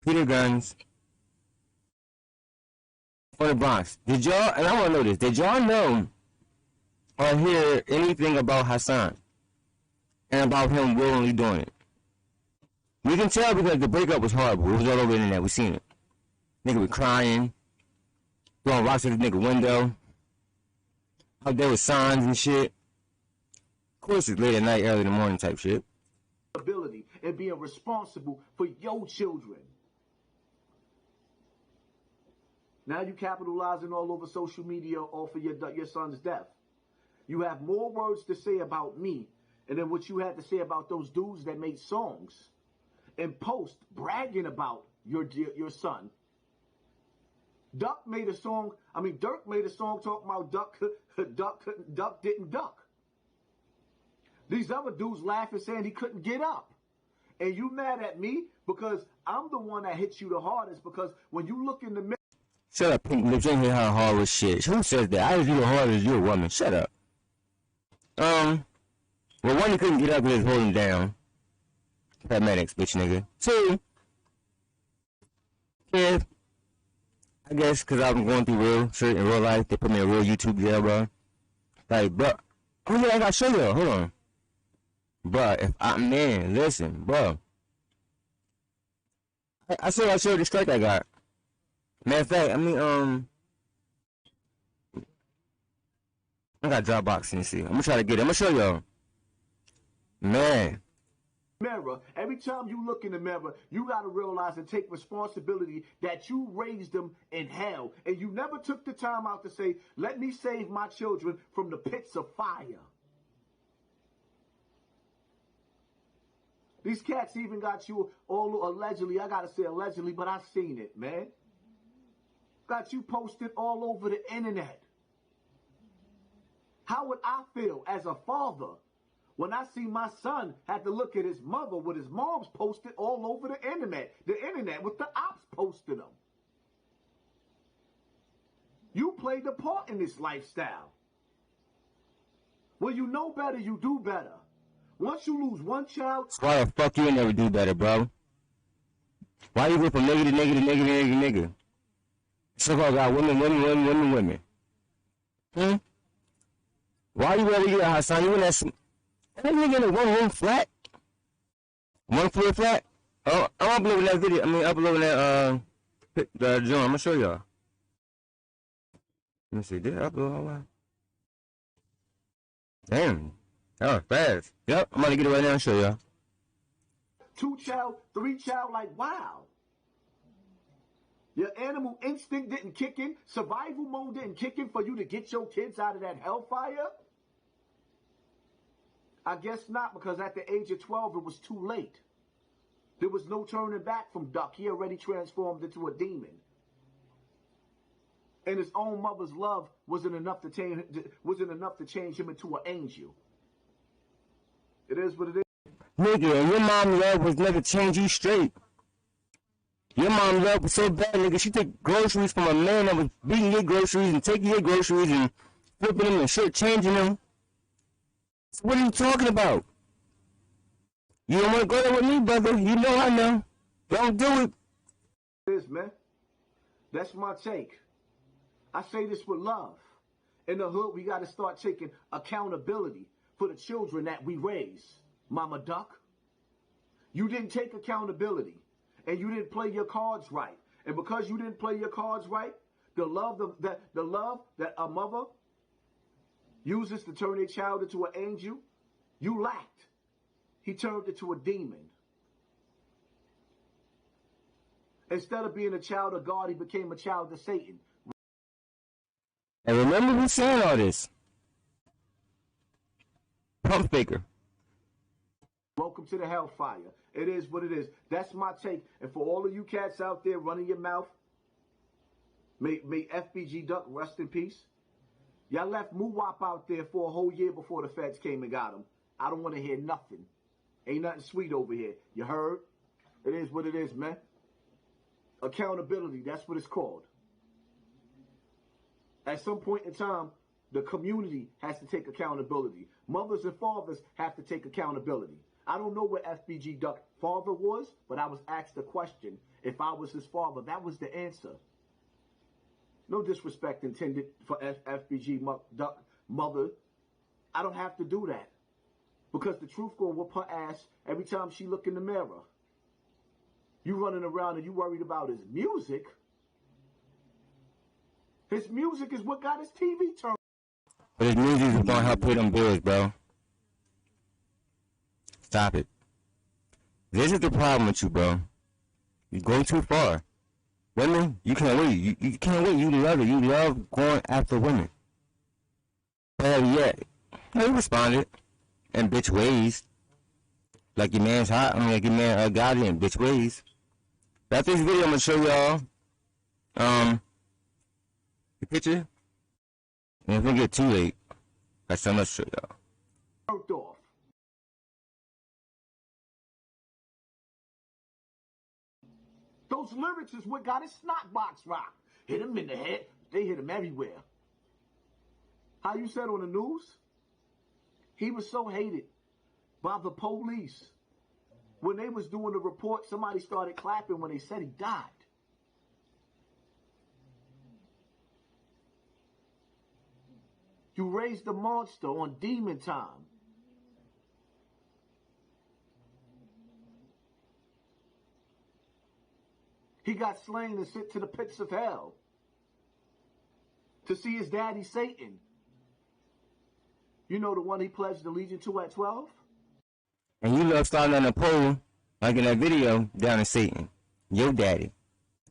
Speaker 2: Peter Guns, for the Bronx. Did y'all, and I want to know this, did y'all know or hear anything about Hassan and about him willingly doing it? We can tell because the breakup was horrible. It was all over the internet. We seen it. Nigga was crying, throwing rocks at the nigga window, out there with signs and shit. Of course, it's late at night, early in the morning type shit.
Speaker 6: And being responsible for your children. Now you capitalizing all over social media off of your son's death. You have more words to say about me and then what you had to say about those dudes that made songs and post bragging about your son. Dirk made a song talking about Duck didn't duck. These other dudes laughing saying he couldn't get up. And you mad at me because I'm the one that hits you the hardest, because when you look in the mirror.
Speaker 2: Shut up, Pink Lips. You ain't hear how hard was shit. Who says that? I hit you the hardest, you a woman. Shut up. Well, one, he couldn't get up because he was holding down. Paramedics, bitch nigga. Two, yeah, I guess because I'm going through real shit in real life, they put me in a real YouTube jail, bro. Like, bro. Oh, yeah, I gotta show you. Hold on. Bro, if I, man, listen, bro. I said I showed the strike I got. Matter of fact, I got Dropbox and see. I'm gonna try to get it. I'm gonna show y'all. Man.
Speaker 6: Mirror. Every time you look in the mirror, you got to realize and take responsibility that you raised them in hell. And you never took the time out to say, let me save my children from the pits of fire. These cats even got you all allegedly, I got to say allegedly, but I seen it, man. Got you posted all over the internet. How would I feel as a father when I see my son had to look at his mother with his mom's posted all over the internet with the ops posting them? You played a part in this lifestyle. When you know better, you do better. Once you lose one child...
Speaker 2: Why the fuck you never do better, bro? Why you go from nigga to nigga to nigga to nigga to nigga? So-called got women. Why you ever get a house, son? You in that... That nigga in a one-room flat? One floor flat? Oh, I'm uploading that video. Uploading that, the joint. I'm gonna show y'all. Let me see. Did I upload all that? Damn. That was fast. Yep, I'm gonna get it right now and show y'all.
Speaker 6: 2 child, 3 child, like, wow. Your animal instinct didn't kick in. Survival mode didn't kick in for you to get your kids out of that hellfire? I guess not, because at the age of 12, it was too late. There was no turning back from Duck. He already transformed into a demon. And his own mother's love wasn't enough to change him into an angel. It is what it is.
Speaker 2: Nigga, and your mom love was never change you straight. Your mom love was so bad, nigga. She took groceries from a man that was beating your groceries and taking your groceries and flipping them and shit, changing them. So what are you talking about? You don't want to go there with me, brother. You know I know. Don't do it.
Speaker 6: This, man. That's my take. I say this with love. In the hood, we got to start taking accountability for the children that we raise. Mama Duck, you didn't take accountability, and you didn't play your cards right. And because you didn't play your cards right, the love that a mother uses to turn a child into an angel, you lacked. He turned into a demon. Instead of being a child of God, he became a child of Satan.
Speaker 2: And remember who's saying all this? Pump faker.
Speaker 6: Welcome to the hellfire. It is what it is. That's my take. And for all of you cats out there running your mouth, may FBG Duck rest in peace. Y'all left Muwap out there for a whole year before the feds came and got him. I don't want to hear nothing. Ain't nothing sweet over here. You heard? It is what it is, man. Accountability, that's what it's called. At some point in time, the community has to take accountability. Mothers and fathers have to take accountability. I don't know where FBG Duck father was, but I was asked a question. If I was his father, that was the answer. No disrespect intended for FBG Duck mother. I don't have to do that. Because the truth gonna whoop her ass every time she look in the mirror. You running around and you worried about his music. His music is what got his TV turned.
Speaker 2: But his music is gonna help pay them bills, bro. Stop it. This is the problem with you, bro. You're going too far. Women, you can't wait. You can't wait. You love it. You love going after women. But yet, he responded in bitch ways. Like your man's hot. Like your man got it in bitch ways. But after this video, I'm gonna show y'all the picture. And if it get too late, got something else to show y'all.
Speaker 6: Off. Those lyrics is what got his snot box rocked. Hit him in the head. They hit him everywhere. How you said on the news? He was so hated by the police. When they was doing the report, somebody started clapping when they said he died. You raised the monster on demon time. He got slain and sent to the pits of hell to see his daddy Satan. You know, the one he pledged allegiance to at 12?
Speaker 2: And you love starting on a pole, like in that video, down to Satan. Your daddy.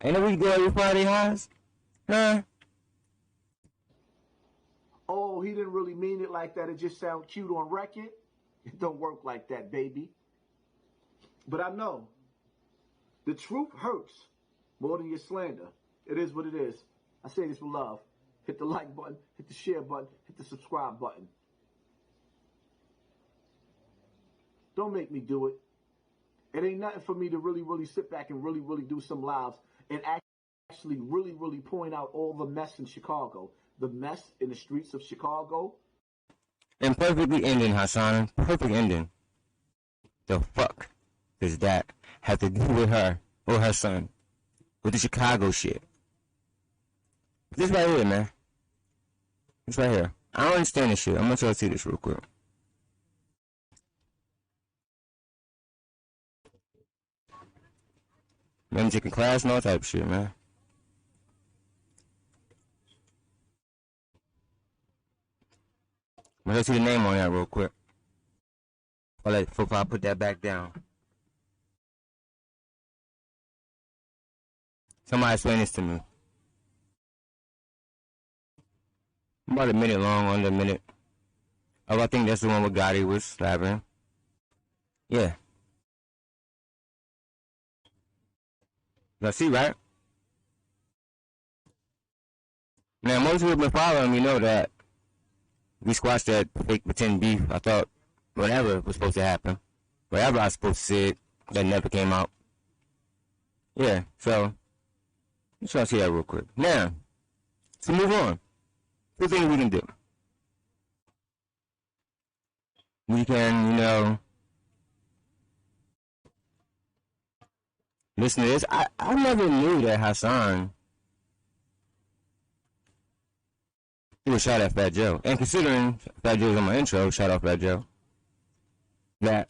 Speaker 2: Ain't that where you go every Friday highs? Huh?
Speaker 6: Oh, he didn't really mean it like that. It just sounds cute on record. It don't work like that, baby. But I know the truth hurts more than your slander. It is what it is. I say this with love. Hit the like button, hit the share button, hit the subscribe button. Don't make me do it. It ain't nothing for me to really sit back and really do some lives and actually really point out all the mess in Chicago. The mess in the streets of Chicago.
Speaker 2: And perfectly ending, Hassan. Perfect ending. The fuck does that have to do with her or her son? With the Chicago shit. This right here, man. This right here. I don't understand this shit. I'm gonna try to see this real quick. Man, I'm taking class and all type of shit, man. I'm gonna see the name on that real quick. Before I put that back down. Somebody explain this to me. About a minute long, under a minute. Oh, I think that's the one where Gotti was slapping. Yeah. Let's see, right? Now, most people have been following me know that we squashed that fake pretend beef. I thought whatever was supposed to happen, whatever I was supposed to say, that never came out. Yeah, so let's try to see that real quick. Now, to move on, two things we can do. We can, you know, listen to this. I never knew that Hassan, he was shot at Fat Joe. And considering Fat Joe was on my intro, shout out Fat Joe, that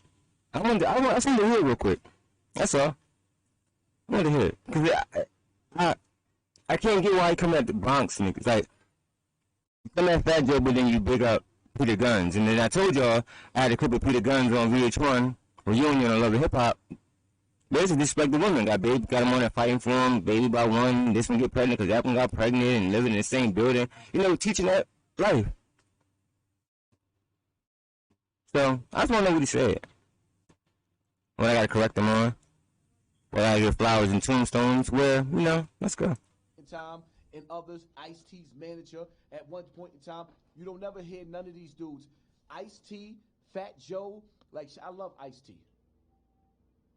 Speaker 2: I wanted to hear it real quick. That's all. I wanted to hear it. Because I can't get why he come at the Bronx niggas. Like, you come at Fat Joe, but then you big up Peter Guns. And then I told y'all I had a clip of Peter Guns on VH1, Reunion on Love and Hip Hop. Basically disrespect the women. Got him on there fighting for him, baby by one. This one get pregnant because that one got pregnant and living in the same building. You know, teaching that life. So, I just want to know what he said. What I got to correct him on. What I give flowers and tombstones. Where, you know, let's go.
Speaker 6: Time and others, Ice-T's manager at one point in time. You don't never hear none of these dudes. Ice-T, Fat Joe, like, I love Ice-T.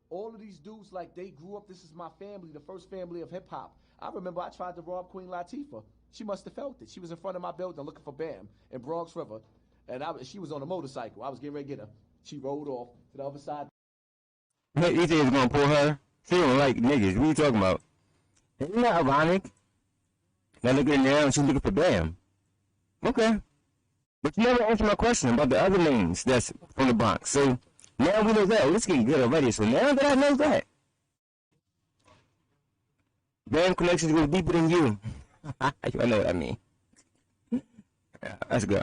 Speaker 6: All of these dudes, like, they grew up. This is my family, the first family of hip-hop. I remember I tried to rob Queen Latifah. She must have felt it. She was in front of my building looking for Bam in Bronx River, and she was on a motorcycle. I was getting ready to get her. She rolled off to the other side.
Speaker 2: You think it's going to pull her? She don't like niggas. What are you talking about? Isn't that ironic? Now look in there and she's looking for Bam. Okay. But you never answered my question about the other names that's from the Bronx. So now we know that. Oh, it's getting good already. So now that I know that, Bam connections go deeper than you. I know what I mean. Yeah, let's go.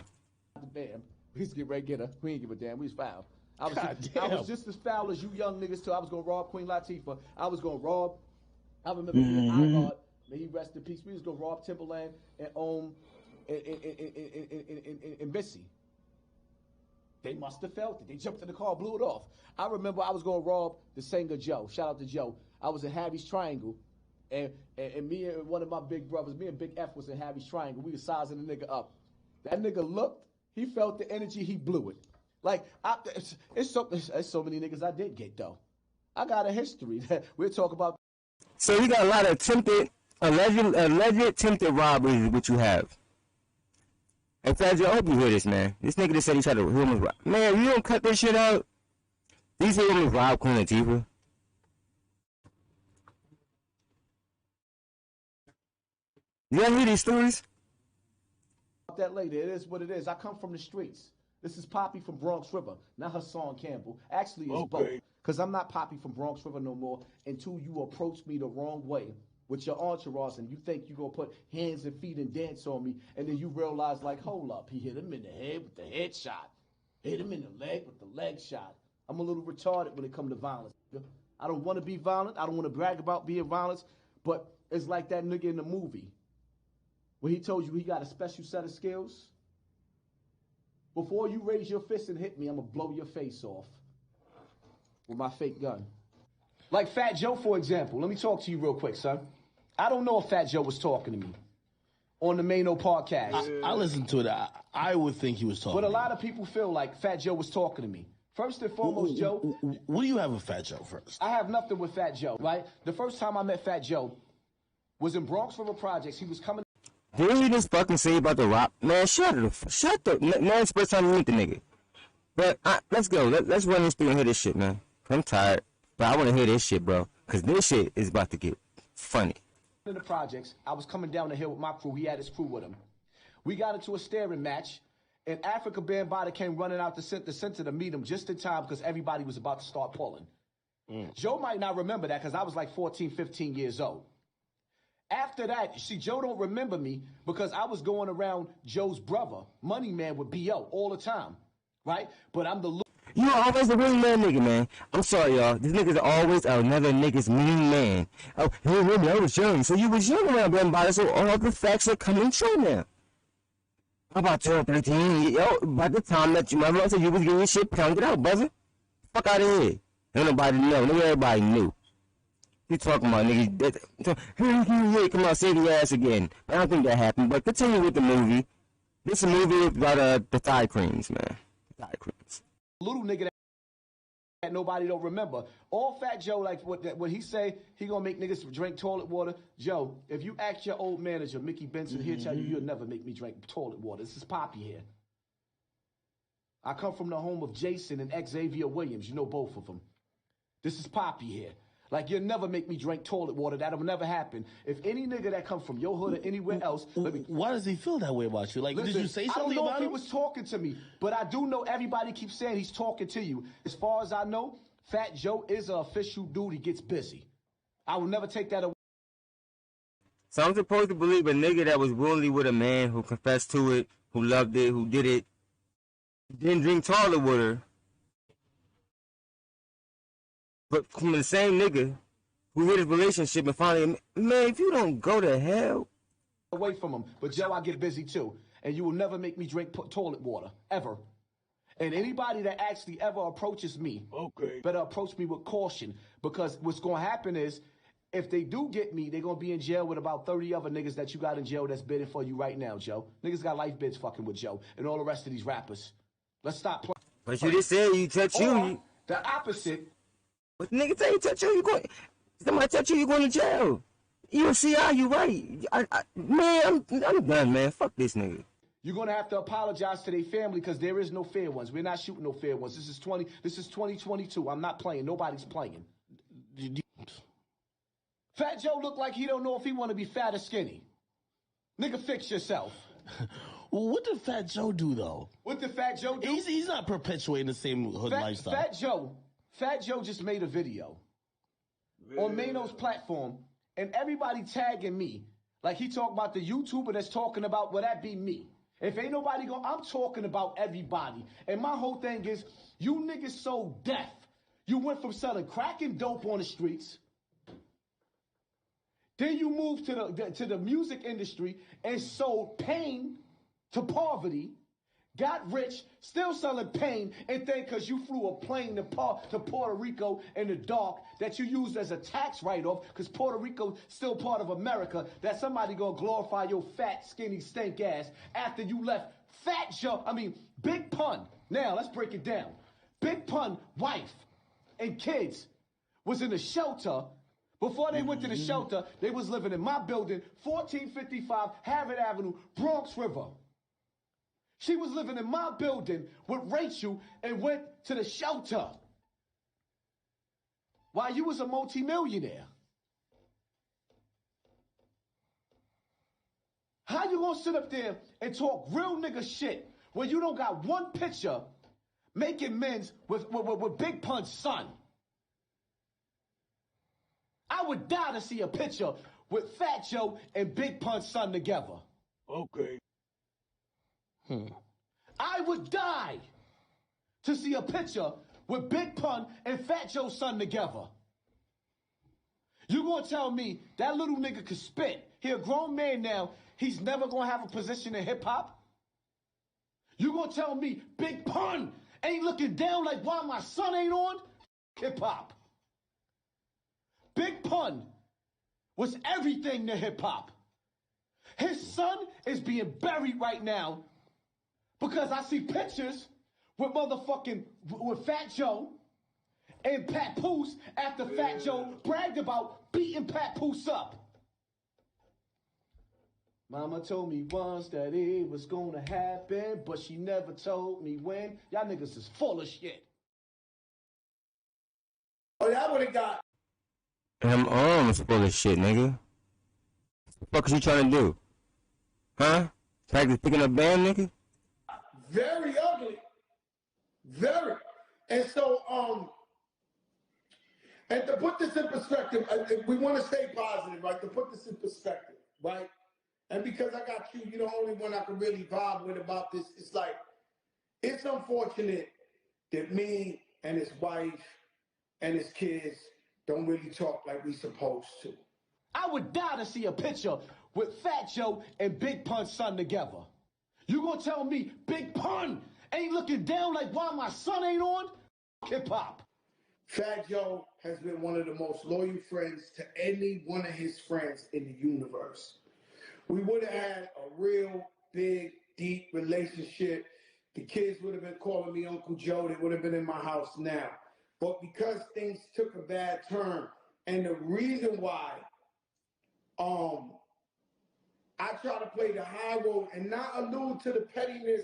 Speaker 6: Bam. We used to get ready to get her. We ain't give a damn. We was foul. I was just as foul as you young niggas too. I was gonna rob Queen Latifah. I was gonna rob. I remember being iHeart. May he rest in peace. We was gonna rob Timberland and in Missy. They must have felt it. They jumped in the car, blew it off. I remember I was gonna rob the singer Joe. Shout out to Joe. I was in Harry's Triangle, and me and one of my big brothers, me and Big F was in Harry's Triangle. We was sizing the nigga up. That nigga looked. He felt the energy. He blew it. Like it's so many niggas I did get though. I got a history that we'll talk about.
Speaker 2: So you got a lot of alleged attempted robberies, which you have. In fact, I hope you hear this, man. This nigga that said he tried to hit him. Man, you don't cut this shit out. You see him with Rob Queen Latifah? You ever hear these stories?
Speaker 6: That later, it is what it is. I come from the streets. This is Poppy from Bronx River, not Hassan Campbell. Actually, it's both. Because I'm not Poppy from Bronx River no more until you approach me the wrong way with your entourage and you think you're going to put hands and feet and dance on me, and then you realize, like, hold up, he hit him in the head with the headshot. Hit him in the leg with the leg shot. I'm a little retarded when it comes to violence. I don't want to be violent. I don't want to brag about being violent, but it's like that nigga in the movie where he told you he got a special set of skills. Before you raise your fist and hit me, I'm going to blow your face off with my fake gun. Like Fat Joe, for example. Let me talk to you real quick, son. I don't know if Fat Joe was talking to me on the Mano podcast.
Speaker 4: I listened to it. I would think he was talking.
Speaker 6: But a lot of people feel like Fat Joe was talking to me. First and foremost, Joe.
Speaker 4: What do you have with Fat Joe first?
Speaker 6: I have nothing with Fat Joe, right? The first time I met Fat Joe was in Bronx River Projects. He was coming.
Speaker 2: Didn't you just fucking say about the Rock? Man, shut the. Now it's first time you meet the nigga. But let's go. Let's run this through and hear this shit, man. I'm tired, but I want to hear this shit, bro. Because this shit is about to get funny.
Speaker 6: In the projects, I was coming down the hill with my crew. He had his crew with him. We got into a staring match, and Africa Bambaataa came running out the center to meet him just in time because everybody was about to start pulling. Joe might not remember that because I was like 14, 15 years old. After that, see, Joe don't remember me because I was going around Joe's brother, Money Man, with B.O. all the time, right? But I'm the...
Speaker 2: You always a wing man nigga, man. I'm sorry, y'all. These niggas are always another nigga's mean man. Oh, hey, remember, I was young. So you was young around Bambaataa, so all the facts are coming true now. About 12, 13, yo, by the time that you, my mother said you was getting your shit pounded out, brother. Fuck out of here. Ain't nobody know. Nigga, everybody knew. You talking about, nigga. Hey, come on, save your ass again. I don't think that happened, but continue with the movie. This is a movie about the thigh creams, man. Thigh creams.
Speaker 6: Little nigga that nobody don't remember. All Fat Joe, like what he say, he gonna make niggas drink toilet water. Joe, if you ask your old manager, Mickey Benson, he'll tell you you'll never make me drink toilet water. This is Poppy here. I come from the home of Jason and Xavier Williams. You know both of them. This is Poppy here. Like, you'll never make me drink toilet water. That'll never happen. If any nigga that comes from your hood or anywhere else...
Speaker 4: Why does he feel that way about you? Like,
Speaker 6: listen,
Speaker 4: did you say something about him?
Speaker 6: I don't know if he was talking to me, but I do know everybody keeps saying he's talking to you. As far as I know, Fat Joe is an official dude. He gets busy. I will never take that away.
Speaker 2: So I'm supposed to believe a nigga that was willingly with a man who confessed to it, who loved it, who did it, didn't drink toilet water. But from the same nigga who hit his relationship and finally, man, if you don't go to hell.
Speaker 6: Away from him. But Joe, I get busy too. And you will never make me drink toilet water. Ever. And anybody that actually ever approaches me, better approach me with caution. Because what's going to happen is, if they do get me, they're going to be in jail with about 30 other niggas that you got in jail that's bidding for you right now, Joe. Niggas got life bids fucking with Joe. And all the rest of these rappers. Let's stop playing.
Speaker 2: But you just said you touch you.
Speaker 6: The opposite.
Speaker 2: But the nigga tell you touch you going. Somebody touch you going to jail. You see how you right. Man, I'm done, man. Fuck this nigga.
Speaker 6: You're gonna have to apologize to their family because there is no fair ones. We're not shooting no fair ones. This is 2022. I'm not playing. Nobody's playing. Fat Joe look like he don't know if he want to be fat or skinny. Nigga, fix yourself.
Speaker 4: Well, what did Fat Joe do though?
Speaker 6: What did Fat Joe do?
Speaker 4: He's not perpetuating the same hood lifestyle.
Speaker 6: Fat Joe just made a video on Mano's platform, and everybody tagging me. Like, he talking about the YouTuber that's talking about, well, that be me. If ain't nobody I'm talking about everybody. And my whole thing is, you niggas so deaf. You went from selling crack and dope on the streets. Then you moved to the music industry and sold pain to poverty. Got rich, still selling pain, and then because you flew a plane to Puerto Rico in the dark that you used as a tax write-off, because Puerto Rico's still part of America, that somebody gonna glorify your fat, skinny, stink ass after you left Big Pun. Now, let's break it down. Big Pun, wife, and kids was in the shelter. Before they went to the shelter, they was living in my building, 1455 Harvard Avenue, Bronx River. She was living in my building with Rachel and went to the shelter. while you was a multimillionaire. How you gonna sit up there and talk real nigga shit when you don't got one picture making men's with Big Pun's son? I would die to see a picture with Fat Joe and Big Pun's son together.
Speaker 4: Okay.
Speaker 6: I would die to see a picture with Big Pun and Fat Joe's son together. You gonna tell me that little nigga could spit? He a grown man now. He's never gonna have a position in hip hop? You gonna tell me Big Pun ain't looking down like why my son ain't on hip hop? Big Pun was everything to hip hop. His son is being buried right now because I see pictures with with Fat Joe and Pat Poose after Fat Joe bragged about beating Pat Poose up. Mama told me once that it was gonna happen, but she never told me when. Y'all niggas is full of shit.
Speaker 1: Oh, that would have got.
Speaker 2: Them arms full of shit, nigga. What the fuck is you trying to do? Huh? Practice picking up band, nigga?
Speaker 1: Very ugly. Very. And so, and to put this in perspective, we want to stay positive, right? To put this in perspective, right? And because I got you, you're the only one I can really vibe with about this. It's like, it's unfortunate that me and his wife and his kids don't really talk like we supposed to.
Speaker 6: I would die to see a picture with Fat Joe and Big Pun's son together. You gonna tell me Big Pun ain't looking down like why my son ain't on hip hop?
Speaker 1: Fat Joe has been one of the most loyal friends to any one of his friends in the universe. We would have had a real big, deep relationship. The kids would have been calling me Uncle Joe. They would have been in my house now. But because things took a bad turn, and the reason why I try to play the high road and not allude to the pettiness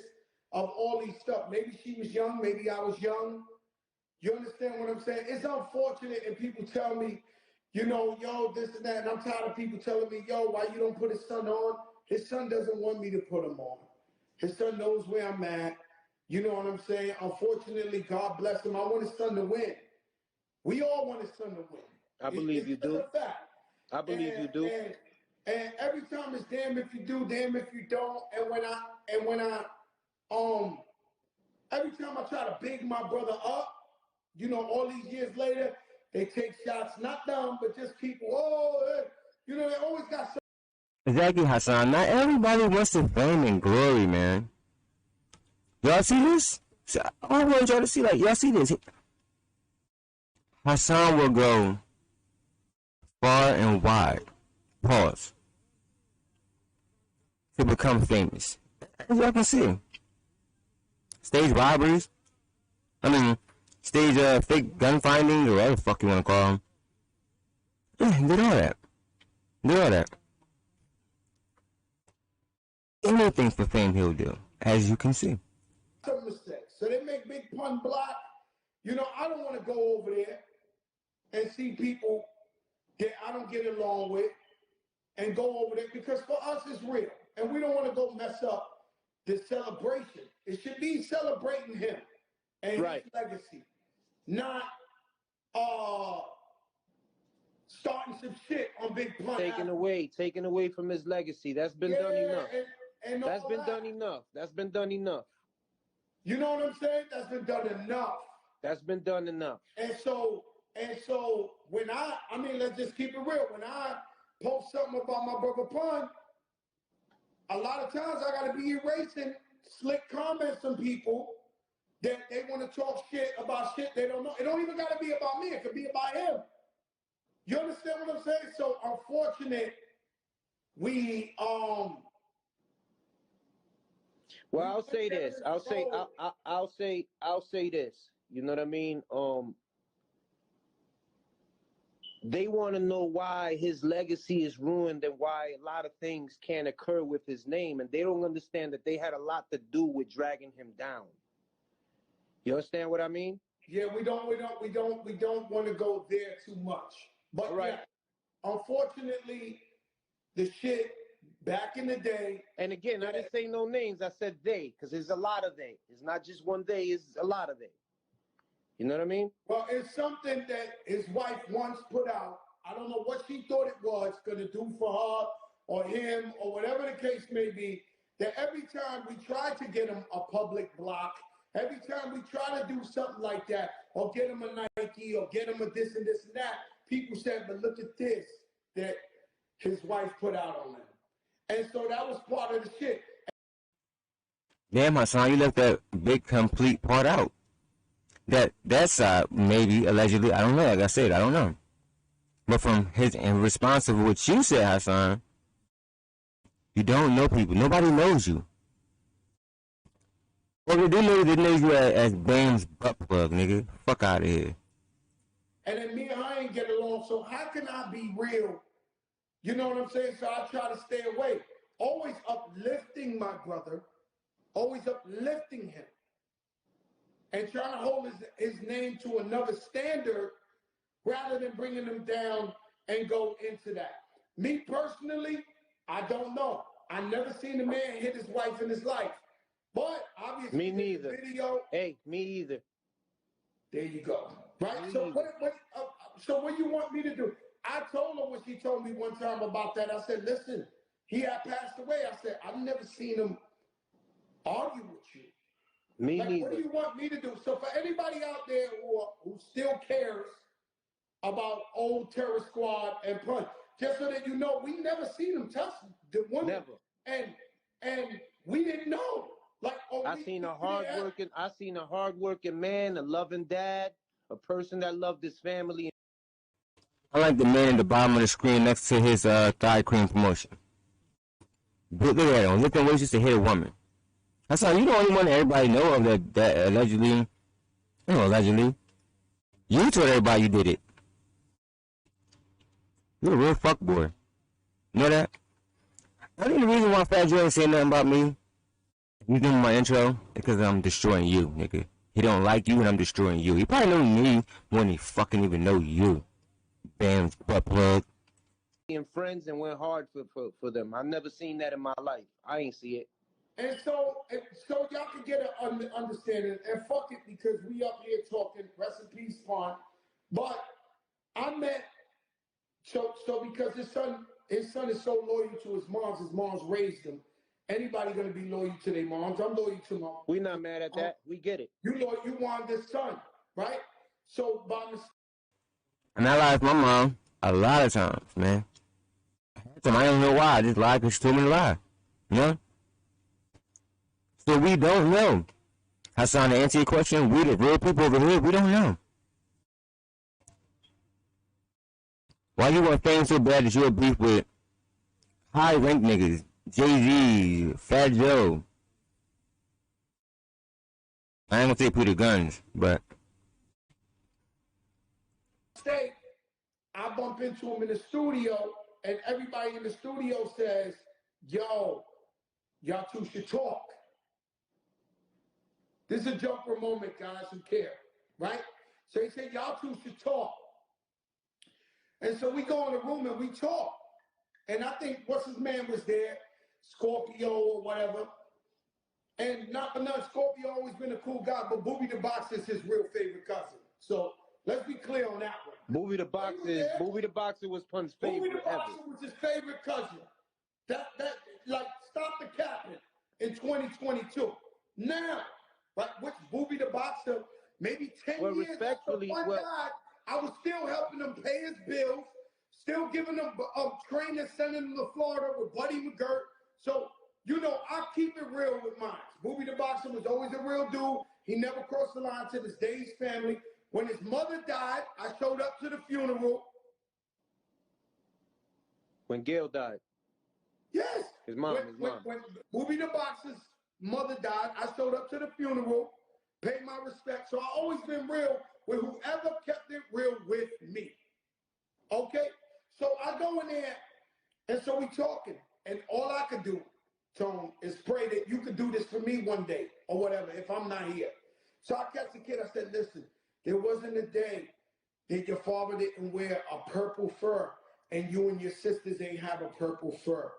Speaker 1: of all these stuff. Maybe she was young, maybe I was young. You understand what I'm saying? It's unfortunate, and people tell me, you know, yo, this and that, and I'm tired of people telling me, yo, why you don't put his son on? His son doesn't want me to put him on. His son knows where I'm at. You know what I'm saying? Unfortunately, God bless him. I want his son to win. We all want his son to win.
Speaker 9: I believe you do.
Speaker 1: It's a fact.
Speaker 9: I believe you do.
Speaker 1: And every time it's damn if you do, damn if you don't. And when I every time I try to big my brother up, you know, all these years later, they take shots, not them, but just people. Oh, you know, they always got some.
Speaker 2: Exactly, Hassan. Not everybody wants the fame and glory, man. Y'all see this? I want y'all to see, like, y'all see this? Hassan will go far and wide. Pause. To become famous. As y'all can see. Stage robberies. Stage fake gun findings, or whatever the fuck you want to call them. Yeah, did all that. Did all that. Anything for fame he'll do, as you can see.
Speaker 1: Some mistakes. So they make Big Pun block. You know, I don't want to go over there and see people that I don't get along with and go over there, because for us it's real. And we don't want to go mess up the celebration. It should be celebrating him and his legacy, not starting some shit on Big Pun.
Speaker 9: Taking away from his legacy. That's been done enough.
Speaker 1: And
Speaker 9: That's been done enough. That's been done enough.
Speaker 1: You know what I'm saying? That's been done enough.
Speaker 9: That's been done enough.
Speaker 1: And so when I mean, let's just keep it real. When I post something about my brother Pun, a lot of times I got to be erasing slick comments from people that they want to talk shit about shit they don't know. It don't even got to be about me. It could be about him. You understand what I'm saying? So unfortunate, we
Speaker 9: Well, I'll say this. I'll say this. You know what I mean? They want to know why his legacy is ruined and why a lot of things can't occur with his name, and they don't understand that they had a lot to do with dragging him down. You understand what I mean?
Speaker 1: Yeah, we don't want to go there too much. But
Speaker 9: Right.
Speaker 1: yeah, unfortunately, the shit back in the day.
Speaker 9: And again, I didn't say no names. I said they, because there's a lot of they. It's not just one they. It's a lot of they. You know what I mean?
Speaker 1: Well, it's something that his wife once put out. I don't know what she thought it was going to do for her or him or whatever the case may be, that every time we try to get him a public block, every time we try to do something like that, or get him a Nike or get him a this and this and that, people said, but look at this that his wife put out on him. And so that was part of the shit.
Speaker 2: Damn, Hassan, you left that big complete part out. That side, maybe, allegedly, I don't know, like I said, I don't know. But from his, in response to what you said, Hassan, you don't know people. Nobody knows you. Well, they do know, they know you as Bam's butt plug, nigga. Fuck out of here.
Speaker 1: And then me and her ain't get along, so how can I be real? You know what I'm saying? So I try to stay away. Always uplifting my brother, always uplifting him, and trying to hold his name to another standard rather than bringing him down and go into that. Me personally, I don't know. I never seen a man hit his wife in his life. But obviously,
Speaker 9: me neither.
Speaker 1: Video.
Speaker 9: Hey, me either.
Speaker 1: There you go. Right? So what you want me to do? I told her when she told me one time about that. I said, listen, he had passed away. I said, I've never seen him argue with you.
Speaker 9: Me neither.
Speaker 1: What do you want me to do? So for anybody out there who still cares about old Terror Squad and Punch, just so that you know, we never seen him touch the woman.
Speaker 9: Never.
Speaker 1: And we didn't know. Like,
Speaker 9: I seen a hardworking man, a loving dad, a person that loved his family.
Speaker 2: I like the man in the bottom of the screen next to his thigh cream promotion. Look at him, lifting weights just to hit a woman. That's how you the only one that everybody know of that allegedly, allegedly. You told everybody you did it. You're a real fuckboy. You know that? I think the reason why Fat Joe ain't saying nothing about me, you doing my intro, because I'm destroying you, nigga. He don't like you and I'm destroying you. He probably know me more than he fucking even know you. Bam's butt plug.
Speaker 9: And friends and went hard for them. I've never seen that in my life. I ain't see it.
Speaker 1: And so y'all can get an understanding, and fuck it, because we up here talking, rest in peace, Pond. But I met, so because his son is so loyal to his mom's raised him. Anybody gonna be loyal to their moms? I'm loyal to my mom.
Speaker 9: We not mad at that. We get it.
Speaker 1: You want this son, right? So by mistake.
Speaker 2: And I lied to my mom a lot of times, man. I don't know why. I just lied because she told me to lie. You know? So we don't know. Hassan, to answer your question, we the real people over here, we don't know. Why you want fame so bad that you're beef with high rank niggas? Jay-Z, Fat Joe. I ain't gonna say Peter Guns, but
Speaker 1: I bump into him in the studio, and everybody in the studio says, yo, y'all two should talk. This is a jumper moment, guys who care, right? So he said, y'all two should talk. And so we go in the room and we talk. And I think, what's his man was there? Scorpio or whatever. And not for nothing, Scorpio always been a cool guy, but Booby the Boxer is his real favorite cousin. So let's be clear on that one.
Speaker 9: Booby the Boxer was Pun's favorite.
Speaker 1: Booby the Boxer was his favorite cousin. That like stop the capping in 2022. Now, like which Booby the Boxer, maybe 10 years after one died, I was still helping him pay his bills, still giving him training, sending him to Florida with Buddy McGirt. So, you know, I keep it real with mine. Booby the Boxer was always a real dude. He never crossed the line to this day's family. When his mother died, I showed up to the funeral.
Speaker 9: When Gail died?
Speaker 1: Yes.
Speaker 9: His mom.
Speaker 1: When Booby the Boxer's mother died, I showed up to the funeral, paid my respect. So I always been real with whoever kept it real with me. Okay? So I go in there, and so we talking. And all I could do, Tone, is pray that you could do this for me one day or whatever if I'm not here. So I catch the kid. I said, listen, There wasn't a day that your father didn't wear a purple fur and you and your sisters ain't have a purple fur.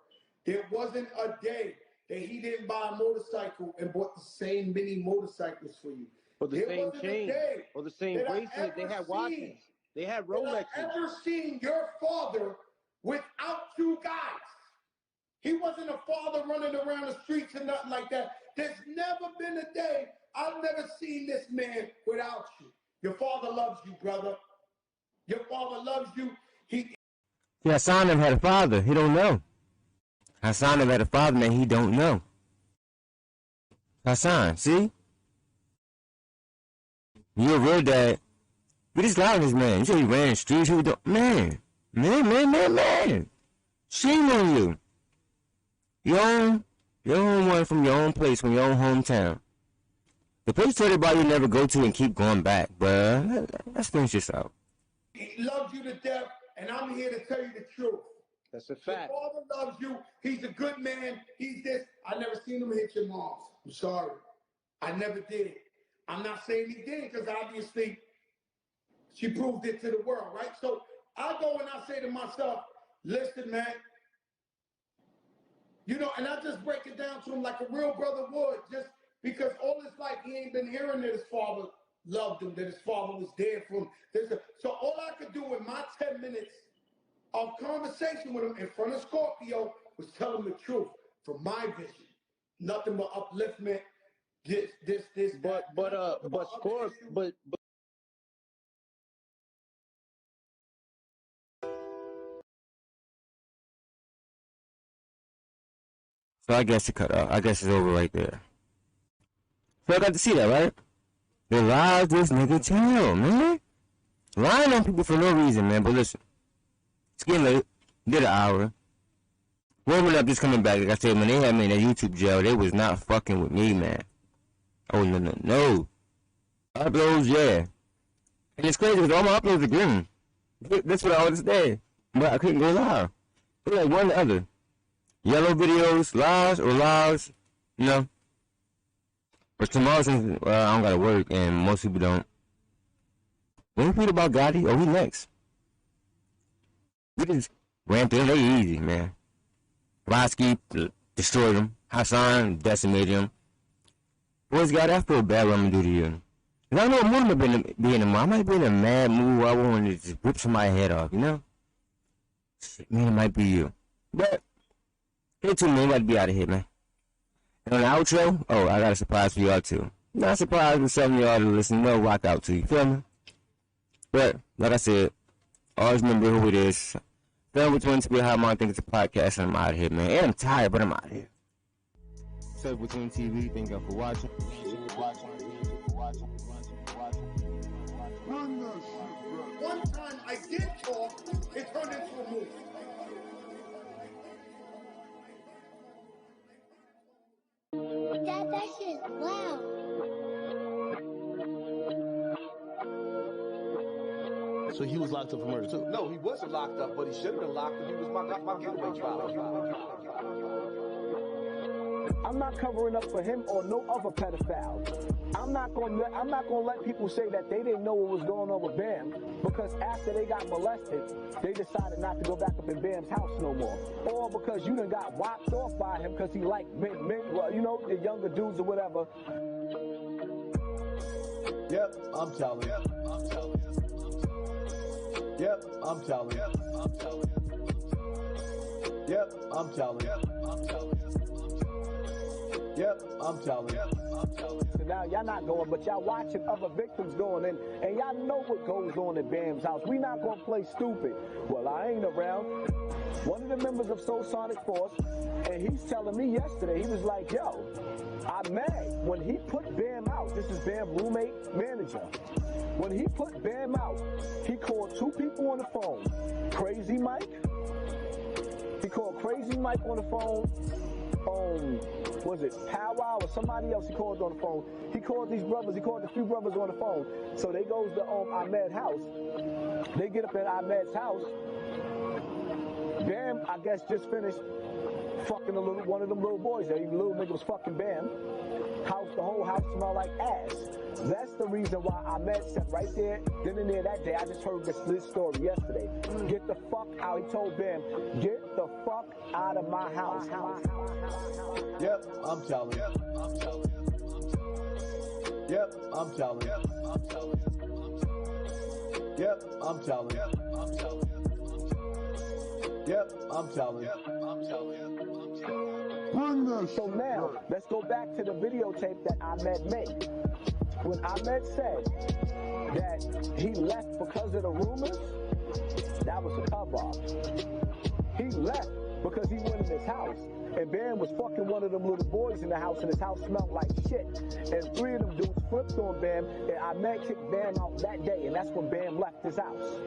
Speaker 1: There wasn't a day that he didn't buy a motorcycle and bought the same mini motorcycles for you.
Speaker 9: Or the
Speaker 1: There
Speaker 9: same
Speaker 1: wasn't a
Speaker 9: chain,
Speaker 1: day
Speaker 9: or the same
Speaker 1: that I
Speaker 9: bracelet. They
Speaker 1: ever
Speaker 9: had watches.
Speaker 1: seen,
Speaker 9: They had
Speaker 1: that
Speaker 9: Rolexes.
Speaker 1: I ever seen your father without you guys. He wasn't a father running around the streets and nothing like that. There's never been a day I've never seen this man without you. Your father loves you, brother. Your father loves you.
Speaker 2: Yeah, Hassan never had a father. He don't know. Hassan never had a father, man. He don't know. Hassan, see? You're a real dad. We just lied to this man. You said he ran the streets. He was doing, man. Shame on you. Your own one from your own place, from your own hometown. The place told everybody you never go to and keep going back, bruh. Let's finish this out.
Speaker 1: He loves you to death, and I'm here to tell you the truth.
Speaker 9: That's a fact.
Speaker 1: Your father loves you. He's a good man. He's this. I never seen him hit your mom. I'm sorry. I never did. I'm not saying he did, because obviously she proved it to the world, right? So I go and I say to myself, listen, man, you know, and I just break it down to him like a real brother would, just because all his life he ain't been hearing that his father loved him, that his father was there for him. So all I could do in my 10 minutes of conversation with him in front of Scorpio was tell him the truth from my vision. Nothing but upliftment.
Speaker 2: So I guess it cut off. I guess it's over right there. So I got to see that, right? The lies this nigga tell, man. Lying on people for no reason, man. But listen, it's getting late. Did an hour. Warming up, just coming back. Like I said, when they had me in that YouTube jail, they was not fucking with me, man. Oh, no. Uploads, yeah. And it's crazy because all my uploads are green. That's what I always said. But I couldn't go live. It was like one or the other. Yellow videos, lives, you know. But tomorrow, since I don't gotta work, and most people don't. When we read about Gotti, we next. We just ran through them, they easy, man. Roski destroyed him. Hassan decimated him. Boys got that for a bad what I'm gonna do to you. And I don't know what mood I'm gonna be in. I might be in a mad mood where I want to just rip somebody's head off, you know? Shit, man, it might be you. But, here too, man, gotta be out of here, man. And on the outro, I got a surprise for y'all too. Not surprised with some of y'all to listen, no rock out to you, feel me? But, like I said, always remember who it is. Film with Twin TV, how I think it's a podcast, and I'm out of here, man. And I'm tired, but I'm out of here. So, with Twin TV, thank y'all for watching.
Speaker 1: One time I did talk, it turned into a movie.
Speaker 3: Dad, that shit's loud.
Speaker 4: So he was locked up for murder too?
Speaker 5: No, he wasn't locked up, but he should have been locked up. He was my getaway driver.
Speaker 6: I'm not covering up for him or no other pedophile. I'm not gonna let people say that they didn't know what was going on with Bam, because after they got molested, they decided not to go back up in Bam's house no more. Or because you done got watched off by him because he liked men, well, you know, the younger dudes or whatever.
Speaker 5: Yep, I'm telling. Yep, I'm telling. Yep, I'm telling. Yep, I'm telling.
Speaker 6: So now y'all not going, but y'all watching other victims going in, and y'all know what goes on in Bam's house. We not gonna play stupid. Well, I ain't around. One of the members of Soul Sonic Force, and he's telling me yesterday, he was like, yo, I'm mad. When he put Bam out, this is Bam's roommate manager. When he put Bam out, he called two people on the phone. Crazy Mike. He called Crazy Mike on the phone. Was it Powwow or somebody else he called on the phone? He called these brothers, he called a few brothers on the phone. So they goes to Ahmed's house. They get up at Ahmed's house. Bam, I guess, just finished fucking one of them little boys. The little nigga was fucking Bam. The whole house smelled like ass. That's the reason why Ahmed said right there, then and there that day, I just heard this story yesterday. Get the fuck out. He told Bam, get the fuck out of my house.
Speaker 5: Yep, I'm telling. Yep, I'm telling. Yep, I'm telling. Yep, I'm telling.
Speaker 6: So now, let's go back to the videotape that Ahmed made. When Ahmed said that he left because of the rumors, that was a cover-up. He left because he went in his house, and Bam was fucking one of them little boys in the house, and his house smelled like shit. And 3 of them dudes flipped on Bam, and Ahmed kicked Bam out that day, and that's when Bam left his house.